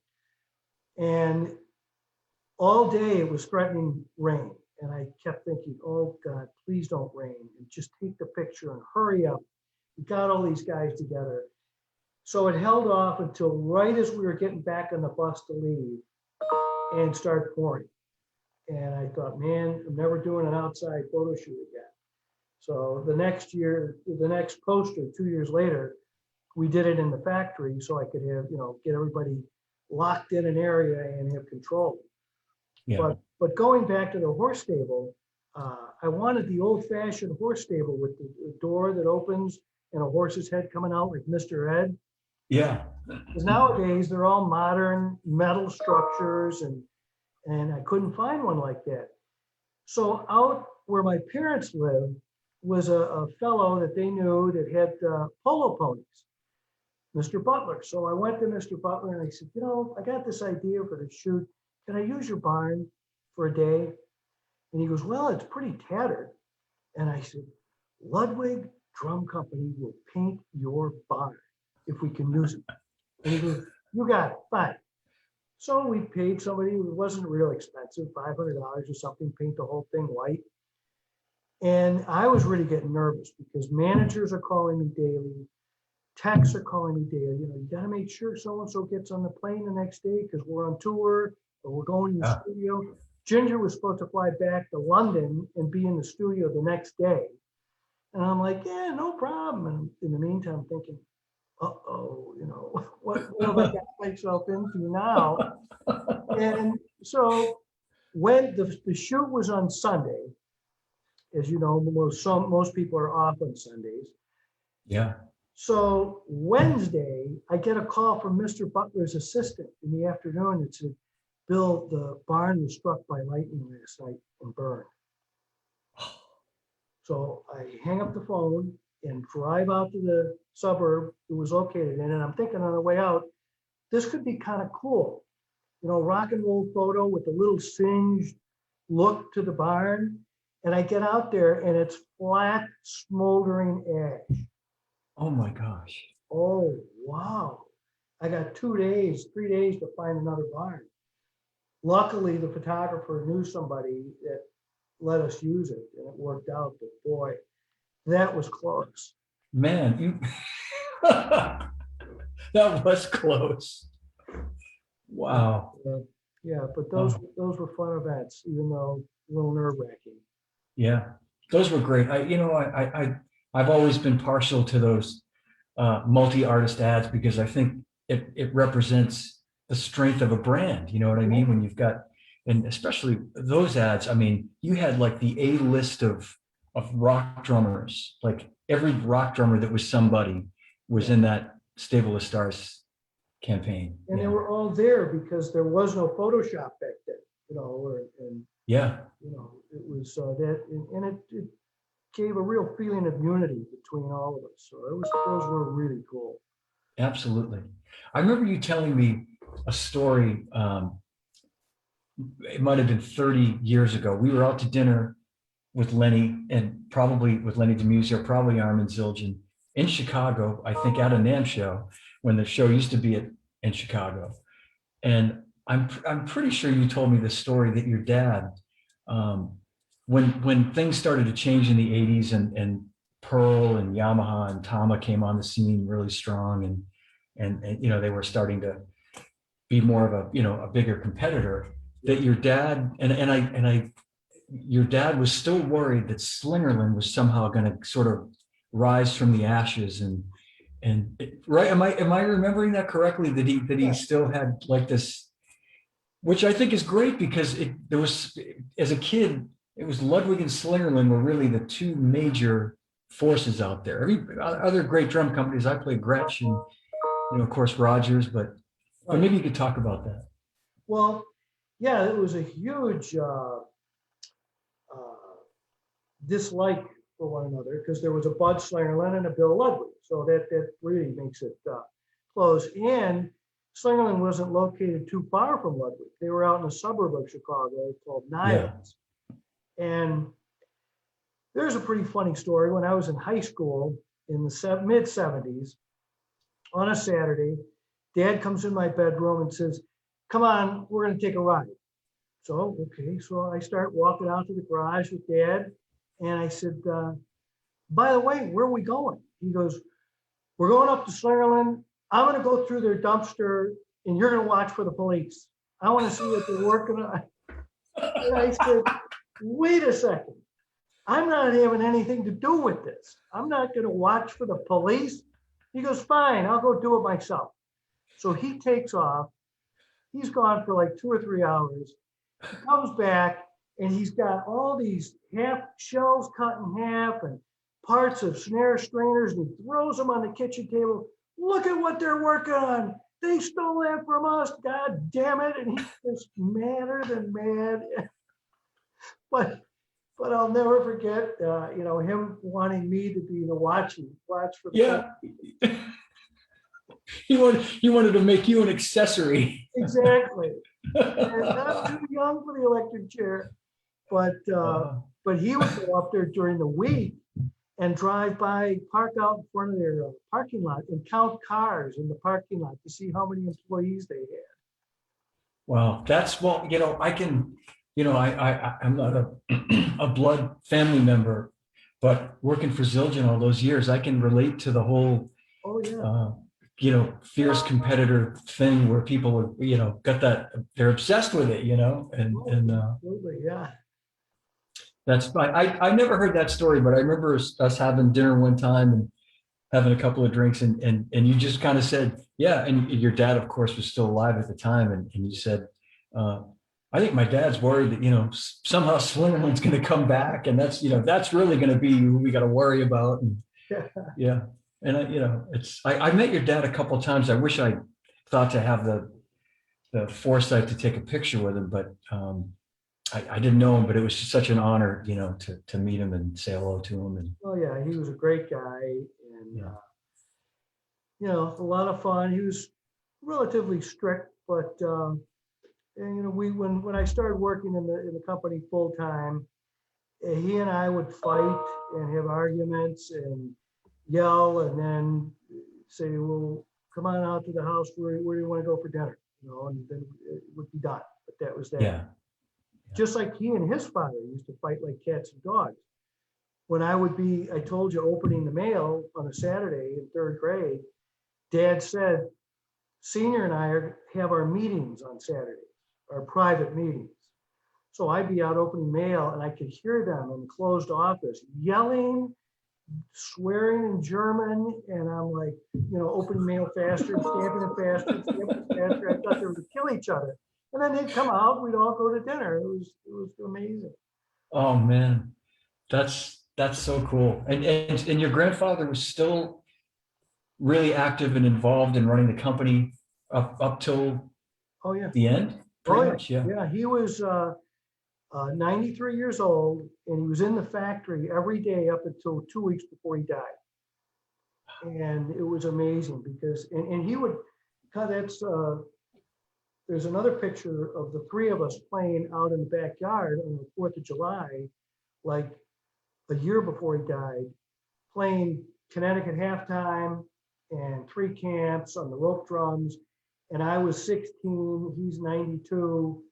and all day it was threatening rain. And I kept thinking, oh God, please don't rain, and just take the picture and hurry up. We got all these guys together. So it held off until right as we were getting back on the bus to leave and start pouring. And I thought, man, I'm never doing an outside photo shoot again. So the next year, the next poster, 2 years later, we did it in the factory so I could have, get everybody locked in an area and have control. Yeah. But going back to the horse stable, I wanted the old-fashioned horse stable with the door that opens and a horse's head coming out like Mr. Ed. Yeah. Because nowadays they're all modern metal structures, and I couldn't find one like that. So out where my parents lived was a fellow that they knew that had polo ponies, Mr. Butler. So I went to Mr. Butler and I said, I got this idea for the shoot. Can I use your barn for a day? And he goes, well, it's pretty tattered. And I said, Ludwig Drum Company will paint your barn if we can use it. And he goes, you got it, fine. So we paid somebody, it wasn't real expensive, $500 or something, paint the whole thing white. And I was really getting nervous because managers are calling me daily, techs are calling me daily. You got to make sure so-and-so gets on the plane the next day because we're on tour or we're going to the studio. Ginger was supposed to fly back to London and be in the studio the next day. And I'm like, yeah, no problem. And in the meantime, I'm thinking, uh-oh, what have I got myself into now? And so when the shoot was on Sunday, as you know, most people are off on Sundays. Yeah. So Wednesday, I get a call from Mr. Butler's assistant in the afternoon that said, Bill, the barn was struck by lightning last night and burned. So I hang up the phone and drive out to the suburb it was located in. And I'm thinking on the way out, this could be kind of cool. Rock and roll photo with a little singed look to the barn. And I get out there and it's flat, smoldering ash. Oh my gosh. Oh, wow. I got 3 days to find another barn. Luckily, the photographer knew somebody that let us use it and it worked out, but boy, that was close. Man, that was close. Wow. Yeah, but those were fun events, even though a little nerve-wracking. Yeah, those were great. I've always been partial to those multi-artist ads because I think it represents the strength of a brand. You know what I mean? When you've got, and especially those ads, I mean, you had like the A list of rock drummers, like every rock drummer that was somebody was in that Stable of Stars campaign. And they were all there because there was no Photoshop back then, it was that, and it gave a real feeling of unity between all of us. So those were really cool. Absolutely. I remember you telling me a story. It might have been 30 years ago. We were out to dinner with Lenny and probably with Lenny DeMusio, probably Armin Zildjian in Chicago, I think at a NAMM show when the show used to be in Chicago. And I'm pretty sure you told me this story that your dad, um, when things started to change in the 80s and Pearl and Yamaha and Tama came on the scene really strong and you know they were starting to be more of a you know a bigger competitor, that your dad and I your dad was still worried that Slingerland was somehow going to sort of rise from the ashes and right, am I remembering that correctly, that he Yeah. still had like this, which I think is great because there was, as a kid, it was Ludwig and Slingerland were really the two major forces out there. I mean, other great drum companies, I played Gretsch and, you know, of course, Rogers, but Right. maybe you could talk about that. Well, yeah, it was a huge dislike for one another because there was a Bud Slingerland and a Bill Ludwig. So that really makes it close. And Slingerland wasn't located too far from Ludwig. They were out in a suburb of Chicago called Yeah. Niles. And there's a pretty funny story. When I was in high school in the mid 70s, on a Saturday, Dad comes in my bedroom and says, "Come on, we're going to take a ride." So, okay. So I start walking out to the garage with Dad. And I said, "By the way, where are we going?" He goes, "We're going up to Slingerland. I'm going to go through their dumpster and you're going to watch for the police. I want to see what they're working on." And I said, "Wait a second. I'm not having anything to do with this. I'm not going to watch for the police." He goes, "Fine, I'll go do it myself." So he takes off. He's gone for like 2 or 3 hours. He comes back and he's got all these half shells cut in half and parts of snare strainers, and he throws them on the kitchen table. "Look at what they're working on. They stole that from us. God damn it." And he's just madder than mad. But but I'll never forget, him wanting me to be the watch for the Yeah. He wanted to make you an accessory. exactly. And not too young for the electric chair, but he would go up there during the week and drive by, park out in front of their parking lot and count cars in the parking lot to see how many employees they had. Wow, that's, well, you know, I can, you know, I'm not a blood family member, but working for Zildjian all those years, I can relate to the whole, Oh yeah. you know, fierce competitor thing where people are, you know, got that, they're obsessed with it, you know, and Absolutely, yeah. that's fine. I never heard that story, but I remember us having dinner one time and having a couple of drinks and you just kind of said, yeah, and your dad, of course, was still alive at the time, and you said, I think my dad's worried that, you know, somehow Slingerland's going to come back, and that's, you know, that's really going to be who we got to worry about. And yeah, and you know, I met your dad a couple of times. I wish I thought to have the foresight to take a picture with him, but I didn't know him, but it was just such an honor, you know, to meet him and say hello to him. And Oh yeah, he was a great guy, and yeah. a lot of fun. He was relatively strict, but and we when I started working in the company full time, he and I would fight and have arguments and yell, and then say, "Well, come on out to the house. Where do you want to go for dinner?" And then it would be done. But that was that. Yeah. Just like he and his father used to fight like cats and dogs. When I told you, opening the mail on a Saturday in third grade, Dad said, "Senior and I have our meetings on Saturdays, our private meetings." So I'd be out opening mail and I could hear them in the closed office yelling, swearing in German. And I'm like, opening mail faster, stamping it faster, stamping it faster. I thought they would kill each other. And then they'd come out, we'd all go to dinner. It was amazing. Oh man, that's so cool. And your grandfather was still really active and involved in running the company up till Oh yeah. the end, Oh pretty yeah. much. Yeah. Yeah. He was 93 years old, and he was in the factory every day up until 2 weeks before he died. And it was amazing because, and he would, that's, there's another picture of the three of us playing out in the backyard on the 4th of July, like a year before he died, playing Connecticut halftime and 3 camps on the rope drums. and I was 16, he's 92.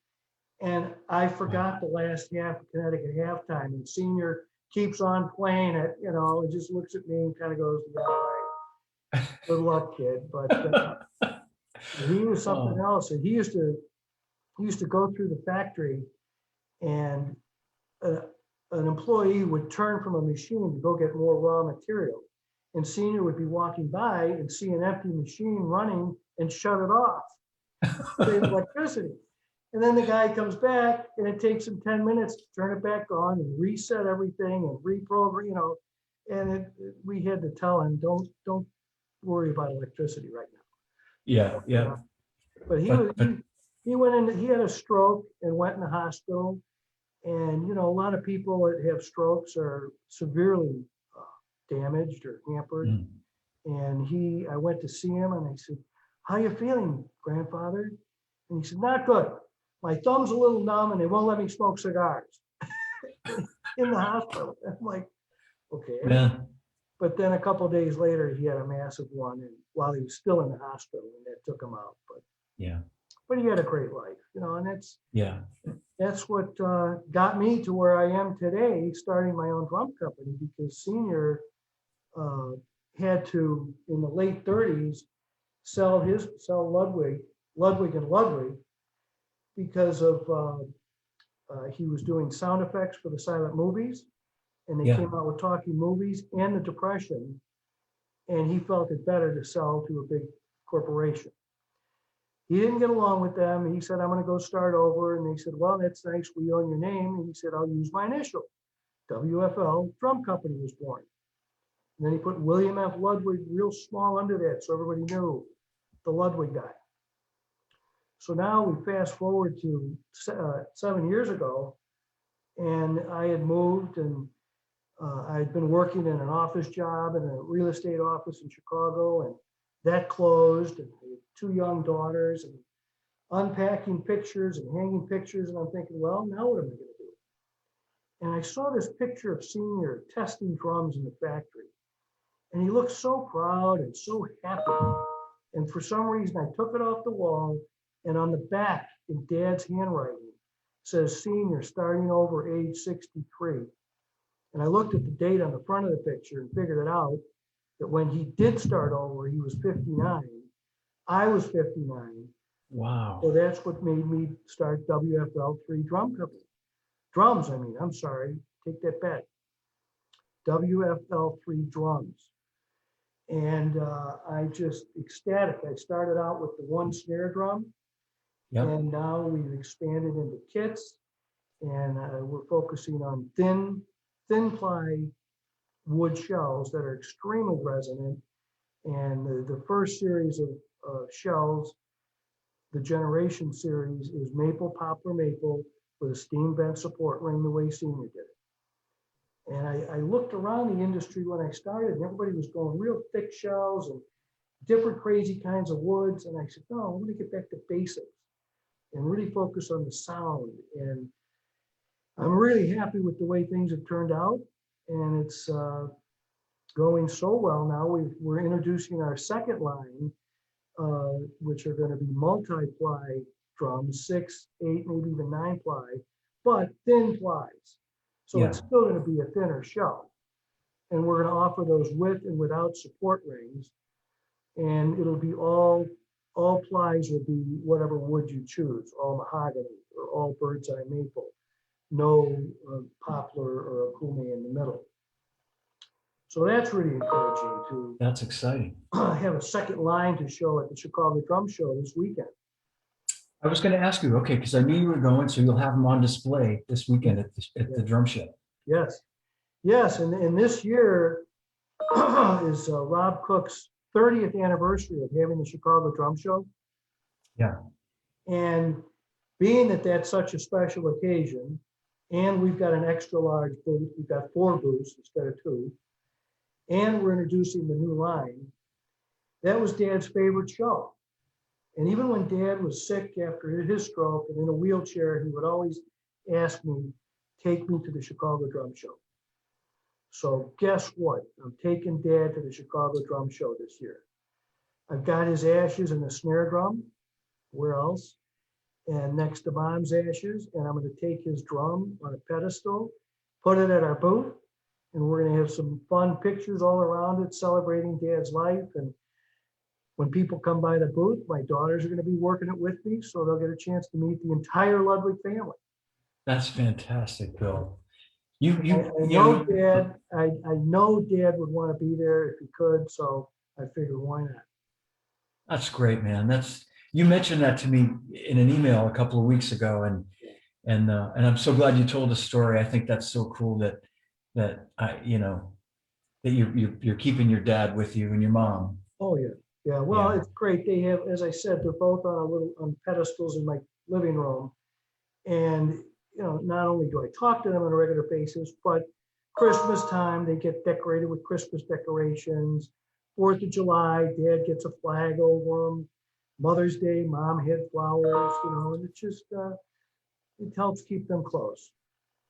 And I forgot the last half of Connecticut halftime, and Senior keeps on playing it, and just looks at me and kind of goes, yeah, all right, good luck, kid. But he was something else. And he used to go through the factory, and an employee would turn from a machine to go get more raw material. And Senior would be walking by and see an empty machine running and shut it off, save electricity. And then the guy comes back, and it takes him 10 minutes to turn it back on and reset everything and reprogram, and we had to tell him, don't worry about electricity right now. Yeah, yeah. But he went in, he had a stroke and went in the hospital. And, a lot of people that have strokes are severely damaged or hampered. Mm. And I went to see him, and I said, how you feeling, grandfather? And he said, not good. My thumb's a little numb, and they won't let me smoke cigars in the hospital. I'm like, okay. Yeah. But then a couple of days later, he had a massive one, and while he was still in the hospital, and that took him out. But he had a great life, and that's what got me to where I am today, starting my own drum company, because Senior had to, in the late 30s, sell Ludwig and Ludwig, because of he was doing sound effects for the silent movies, and they came out with talking movies and the Depression, and he felt it better to sell to a big corporation. He didn't get along with them. He said, I'm going to go start over. And they said, well, that's nice. We own your name. And he said, I'll use my initial. WFLIII Drum Company was born. And then he put William F. Ludwig real small under that, so everybody knew the Ludwig guy. So now we fast forward to 7 years ago, and I had moved, and I'd been working in an office job in a real estate office in Chicago, and that closed, and I had 2 young daughters, and unpacking pictures and hanging pictures, and I'm thinking, well, now what am I going to do? And I saw this picture of Senior testing drums in the factory, and he looked so proud and so happy. And for some reason, I took it off the wall, and on the back, in Dad's handwriting, says Senior starting over age 63. And I looked at the date on the front of the picture and figured it out, that when he did start over, he was 59. I was 59. Wow. So that's what made me start WFLIII Drum Company. Drums, I'm sorry, take that back. WFLIII Drums. And I just ecstatic. I started out with the 1 snare drum, and now we've expanded into kits, and we're focusing on thin ply wood shells that are extremely resonant. And the first series of shells, the Generation series, is maple, poplar maple, with a steam vent support ring, the way Senior did it. And I looked around the industry when I started, and everybody was going real thick shells and different crazy kinds of woods. And I said, no, I'm going to get back to basics and really focus on the sound. And I'm really happy with the way things have turned out. And it's going so well now. We're introducing our second line, which are going to be multi-ply drums, 6, 8, maybe even 9 ply, but thin plies. So it's still going to be a thinner shell. And we're going to offer those with and without support rings. And it'll be all plies will be whatever wood you choose, all mahogany or all bird's eye maple, no poplar or akume in the middle. So that's really encouraging to. That's exciting. Have a second line to show at the Chicago Drum Show this weekend. I was going to ask you, okay, because I knew you were going, so you'll have them on display this weekend at the drum show. Yes, and this year is Rob Cook's 30th anniversary of having the Chicago Drum Show. Yeah. And being that that's such a special occasion, and we've got an extra large booth, we've got 4 booths instead of 2, and we're introducing the new line, that was Dad's favorite show. And even when Dad was sick after his stroke and in a wheelchair, he would always ask me, take me to the Chicago Drum Show. So guess what? I'm taking Dad to the Chicago Drum Show this year. I've got his ashes in the snare drum. where else? And next to Mom's ashes, and I'm going to take his drum on a pedestal, put it at our booth, and we're going to have some fun pictures all around it, celebrating Dad's life. And when people come by the booth, my daughters are going to be working it with me, so they'll get a chance to meet the entire Ludwig family. That's fantastic, Bill. I know Dad. I know Dad would want to be there if he could, so I figured why not. That's great, man. You mentioned that to me in an email a couple of weeks ago, and I'm so glad you told the story. I think that's so cool that you're keeping your dad with you and your mom. Oh yeah, yeah. Well, Yeah. it's great. They have, as I said, they're both on pedestals in my living room, and not only do I talk to them on a regular basis, but Christmas time they get decorated with Christmas decorations. 4th of July, Dad gets a flag over them. Mother's Day, Mom had flowers. And it just it helps keep them close.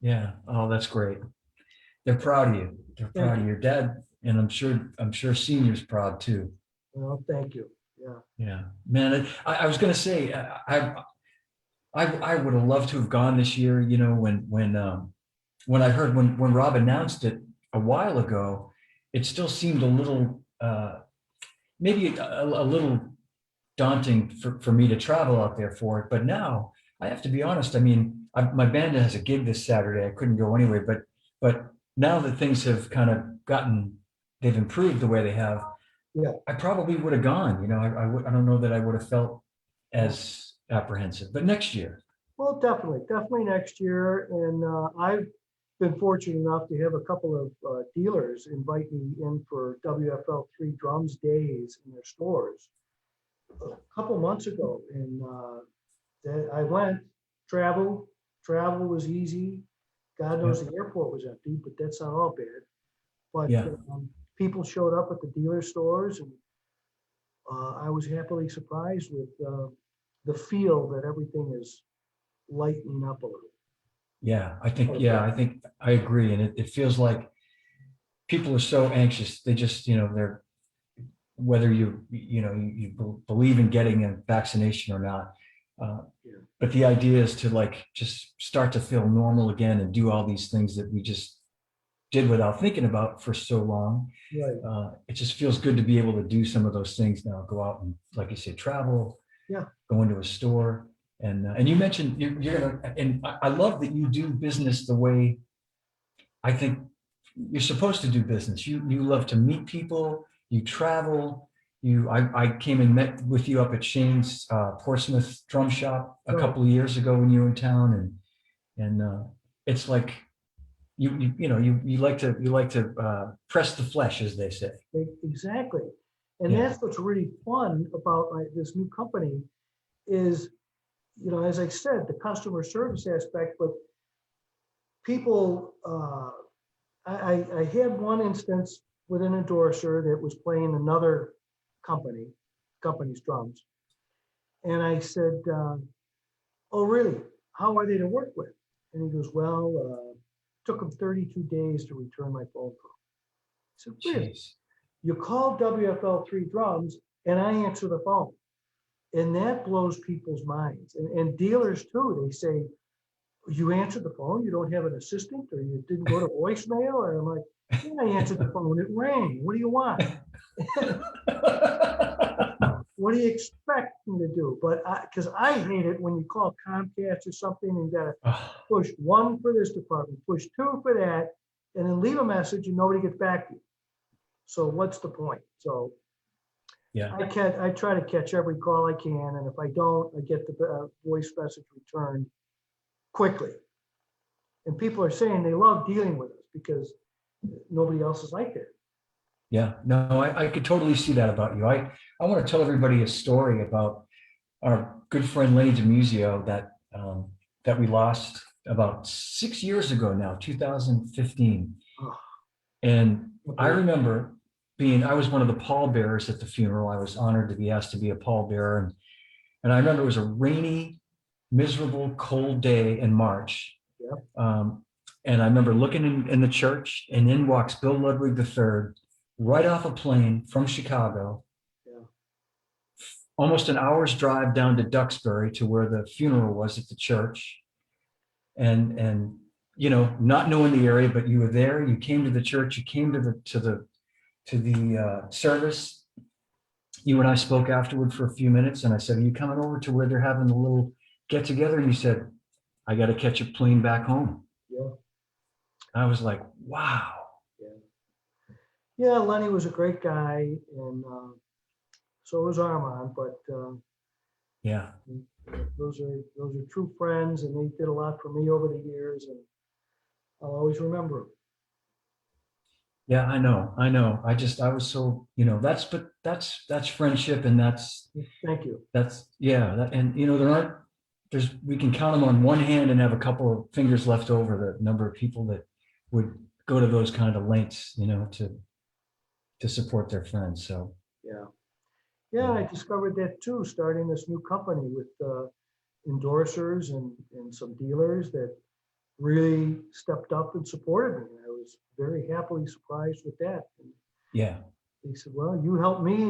Yeah. Oh, that's great. They're proud of you. They're proud of your dad, and I'm sure Senior's proud too. Well, thank you. Yeah. Yeah, man. I was gonna say I would have loved to have gone this year. When I heard when Rob announced it a while ago, it still seemed a little maybe a little daunting for me to travel out there for it. But now I have to be honest. I mean, my band has a gig this Saturday. I couldn't go anyway, but now that things have kind of they've improved the way they have. Yeah. I probably would have gone. I don't know that I would have felt as apprehensive. But next year. Well, definitely next year. And I've been fortunate enough to have a couple of dealers invite me in for WFLIII Drums days in their stores a couple months ago. And I went, travel was easy. God knows the airport was empty, but that's not all bad. But Yeah. People showed up at the dealer stores, and I was happily surprised with the feel that everything is lightening up a little. Yeah, I think I agree. And it feels like people are so anxious. They just, they're, whether you believe in getting a vaccination or not. But the idea is to just start to feel normal again and do all these things that we just did without thinking about for so long. Right. It just feels good to be able to do some of those things now, go out and, like you say, travel, go into a store. And you mentioned you're gonna, and I love that you do business the way I think you're supposed to do business. You love to meet people, you travel. I came and met with you up at Shane's Portsmouth drum shop a couple of years ago when you were in town, and it's like you like to press the flesh, as they say. Exactly. And that's what's really fun about this new company is, as I said, the customer service aspect, but people, I had one instance with an endorser that was playing another company's drums. And I said, oh, really? How are they to work with? And he goes, well, took them 32 days to return my phone call. I said, really? Jeez. You call WFLIII Drums and I answer the phone. And that blows people's minds. And dealers too, they say, you answered the phone, you don't have an assistant, or you didn't go to voicemail? And I'm like, yeah, I answered the phone, it rang. What do you want? What do you expect me to do? But because I hate it when you call Comcast or something and you got to push 1 for this department, push 2 for that, and then leave a message and nobody gets back to you. So what's the point? So I try to catch every call I can, and if I don't, I get the voice message returned quickly. And people are saying they love dealing with us because nobody else is like that. Yeah, no, I could totally see that about you. I want to tell everybody a story about our good friend Lenny DiMuzio that we lost about 6 years ago now, 2015. And I remember I was one of the pallbearers at the funeral. I was honored to be asked to be a pallbearer. And I remember it was a rainy, miserable, cold day in March. And I remember looking in the church, and in walks Bill Ludwig III, right off a plane from Chicago, almost an hour's drive down to Duxbury to where the funeral was at the church. And you know, not knowing the area, but you were there. You came to the church. You came to the service. You and I spoke afterward for a few minutes, and I said, "Are you coming over to where they're having a little get together?" And you said, "I got to catch a plane back home." Yeah. I was like, "Wow." Yeah, Lenny was a great guy, and so was Armand. But Yeah. those are true friends, and they did a lot for me over the years, and I'll always remember them. Yeah, I know. I was so, you know, that's friendship, and Thank you. and you know, we can count them on one hand and have a couple of fingers left over, the number of people that would go to those kind of lengths, you know, to support their friends. So, Yeah. Yeah, I discovered that too, starting this new company with endorsers and some dealers that really stepped up and supported me. I was very happily surprised with that. And yeah, they said, "Well, you helped me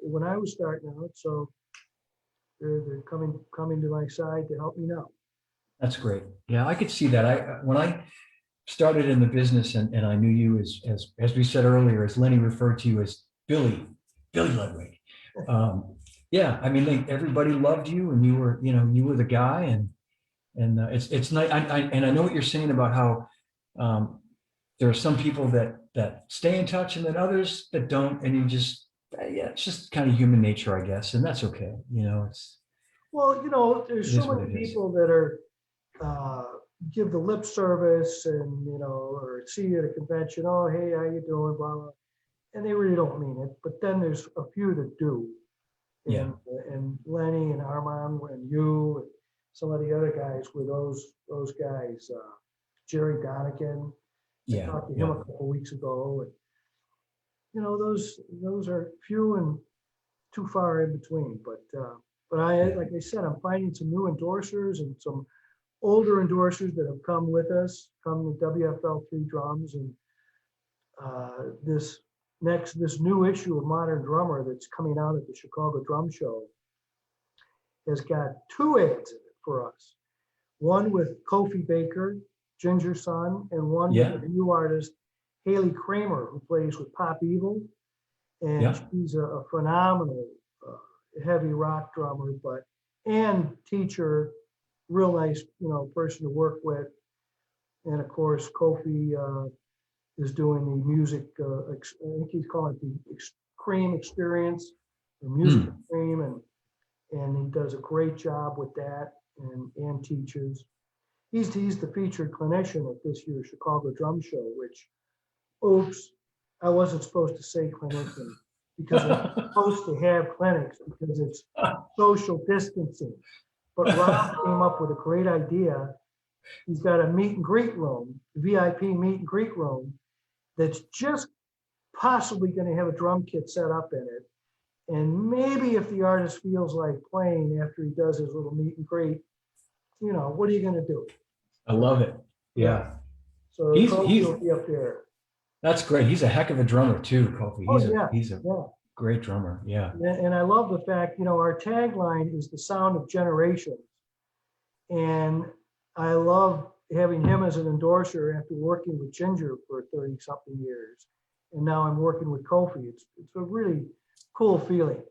when I was starting out, so they're coming to my side to help me now." that's great. Yeah, I could see that. When I started in the business, and I knew you as we said earlier, as Lenny referred to you as Billy Ludwig. Yeah, I mean, everybody loved you, and you were the guy, and it's nice. And I know what you're saying about how there are some people that stay in touch, and then others that don't, and yeah, it's just kind of human nature, I guess, and that's okay. You know, Well, there's it is so what many it is. people that are uh, give the lip service, and or see you at a convention. "Oh, hey, how you doing?" Blah blah, and they really don't mean it. But then there's a few that do, Yeah, and Lenny and Armand and you and some of the other guys were those guys. Jerry Donegan, I yeah, talked to him yeah, a couple weeks ago, and those are few and too far in between. But yeah, like I said, I'm finding some new endorsers and some older endorsers that have come with us, come with WFLIII Drums, and this new issue of Modern Drummer that's coming out at the Chicago Drum Show has got two ads in it for us. One with Kofi Baker, Ginger's son, and one yeah, with a new artist, Haley Kramer, who plays with Pop Evil. And yeah, she's a phenomenal heavy rock drummer, and teacher, real nice, person to work with. And of course, Kofi is doing the music. I think he's calling it the Cream Experience, the Music mm, Cream, and he does a great job with that, and teaches. He's the featured clinician at this year's Chicago Drum Show, which, oops, I wasn't supposed to say clinician because we're supposed to have clinics because it's social distancing. But Rob came up with a great idea. He's got a meet and greet room, VIP meet and greet room, that's just possibly going to have a drum kit set up in it. And maybe if the artist feels like playing after he does his little meet and greet, what are you going to do? I love it. Yeah, So Kofi he's will be up there. that's great. He's a heck of a drummer too, Kofi. Oh, yeah. He's a Yeah. great drummer. Yeah, And I love the fact, our tagline is the sound of generations. And I love having him as an endorser after working with Ginger for 30 something years. And now I'm working with Kofi. It's a really cool feeling.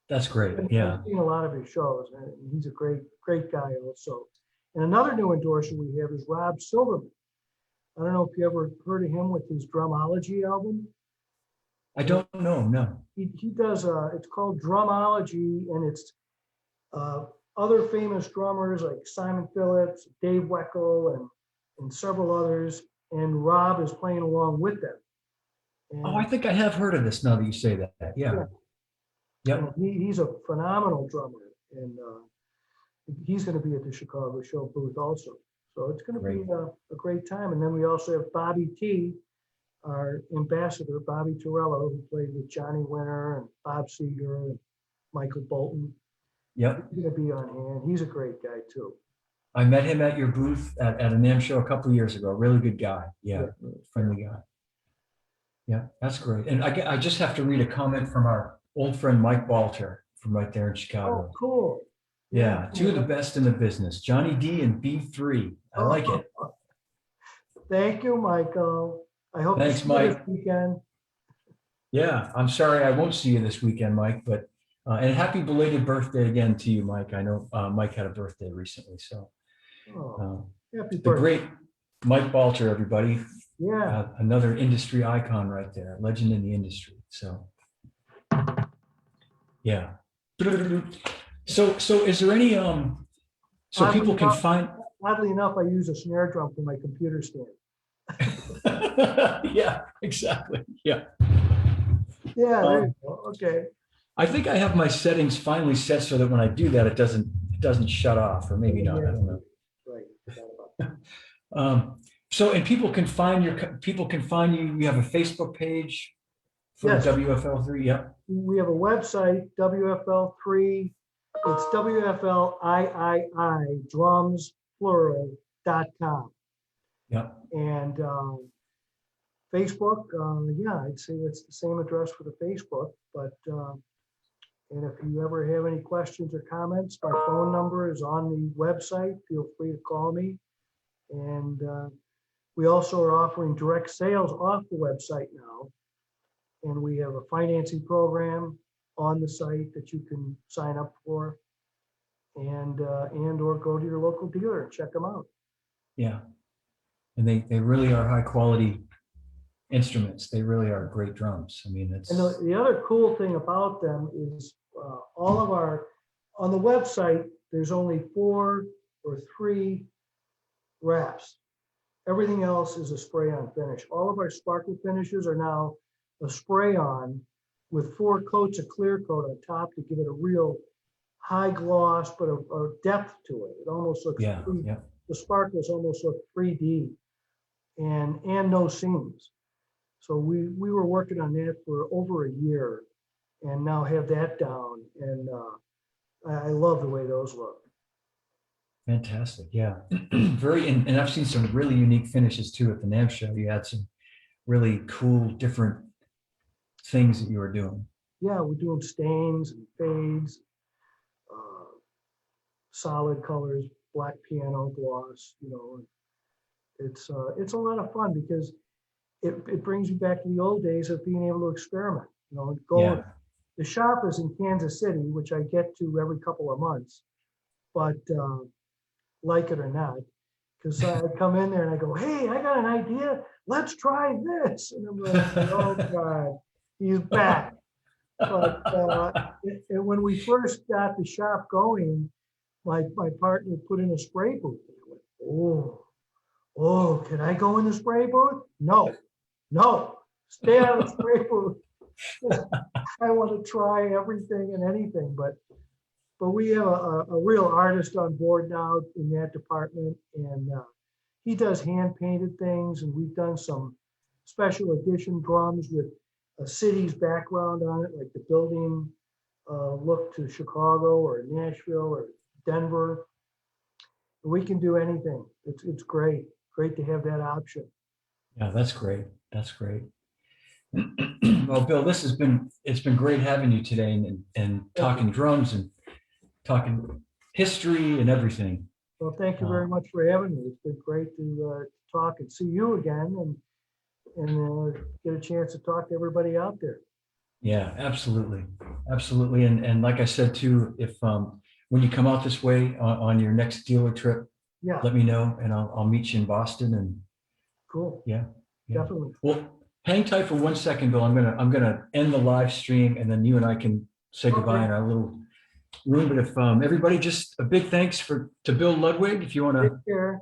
that's great. And Yeah. I've seen a lot of his shows, and he's a great guy also. And another new endorser we have is Rob Silverman. I don't know if you ever heard of him with his Drumology album. I don't know. No. He does, it's called Drumology, and it's other famous drummers like Simon Phillips, Dave Weckl, and several others. And Rob is playing along with them. And, Oh, I think I have heard of this now that you say that. Yeah. Yep. he's a phenomenal drummer, and he's going to be at the Chicago show booth also. So it's going to be a great time. And then we also have Bobby T, our ambassador, Bobby Torello, who played with Johnny Winter and Bob Seger and Michael Bolton. Yep. He's going to be on hand. He's a great guy too. I met him at your booth at a NAMM show a couple of years ago. Really good guy. Yeah. Friendly guy. Yeah, that's great. And I just have to read a comment from our old friend Mike Balter from right there in Oh, Chicago. cool. Yeah, two of the best in the business, Johnny D and B3. I like it. Thank you, Michael. I hope to Thanks, see you this Mike. weekend. Yeah, I'm sorry I won't see you this weekend, Mike, but and happy belated birthday again to you, Mike. I know Mike had a birthday recently, so Oh, happy the birthday. great Mike Balter, everybody, Yeah. another industry icon right there, legend in the industry. So yeah. So is there any so people can find? Oddly enough, I use a snare drum for my computer stand. Yeah, exactly. Yeah. Yeah, there you go. Okay. I think I have my settings finally set so that when I do that, it doesn't shut off, or maybe not. I don't know. Right. So, and people can find you. You have a Facebook page for Yes. WFL3. Yeah. We have a website, WFL3. It's WFLIII Drums plural.com. Yeah. And Facebook, yeah, I'd say that's the same address for the Facebook. But and if you ever have any questions or comments, my phone number is on the website. Feel free to call me. And we also are offering direct sales off the website now. And we have a financing program on the site that you can sign up for, and or go to your local dealer and check them out. Yeah. And they really are high quality instruments. They really are great drums. I mean, it's And the other cool thing about them is all of our, on the website, there's only 4 or 3 wraps. Everything else is a spray-on finish. All of our sparkle finishes are now a spray-on with 4 coats of clear coat on top to give it a real high gloss, but a depth to it. It almost looks, yeah. the sparkles almost look 3D and no seams. So we were working on that for over a year and now have that down. And I love the way those look. Fantastic. Yeah. Very, and I've seen some really unique finishes too at the NAMM show. You had some really cool, different things that you were doing. Yeah, we're doing stains and fades, solid colors, black piano gloss, you know. It's a lot of fun because it brings you back to the old days of being able to experiment, you know, go. Yeah. The shop is in Kansas City, which I get to every couple of months, but like it or not, because I come in there and I go, hey, I got an idea. Let's try this. And I'm like, oh God, he's back. But and when we first got the shop going, my partner put in a spray booth. And I went, oh, can I go in the spray booth? No, stay out of the spray booth. I want to try everything and anything, but we have a real artist on board now in that department, and he does hand painted things, and we've done some special edition drums with a city's background on it, like the building look to Chicago or Nashville or Denver. We can do anything. It's great to have that option. Yeah, that's great. That's great. Well, Bill, it's been great having you today and talking drums and talking history and everything. Well, thank you very much for having me. It's been great to talk and see you again and get a chance to talk to everybody out there. Yeah, absolutely. Absolutely. And like I said, too, if when you come out this way on your next dealer trip, Yeah, let me know and I'll meet you in Boston. And cool. yeah. Definitely. Well, hang tight for 1 second, Bill. I'm gonna end the live stream and then you and I can say goodbye in our little room. But if everybody, just a big thanks to Bill Ludwig. If you want to Take care.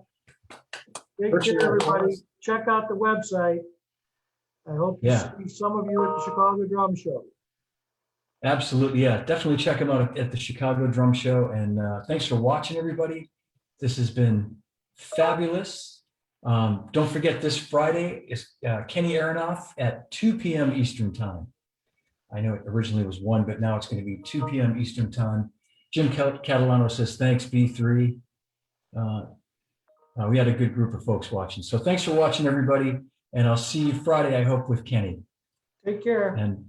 Take care, everybody. Check out the website. I hope to see some of you at the Chicago Drum Show. Absolutely. Yeah, definitely check him out at the Chicago Drum Show. And thanks for watching, everybody. This has been fabulous. Don't forget, this Friday is Kenny Aronoff at 2 p.m. Eastern Time. I know it originally was 1, but now it's going to be 2 p.m. Eastern Time. Jim Catalano says, thanks, B3. We had a good group of folks watching. So thanks for watching, everybody. And I'll see you Friday, I hope, with Kenny. Take care. And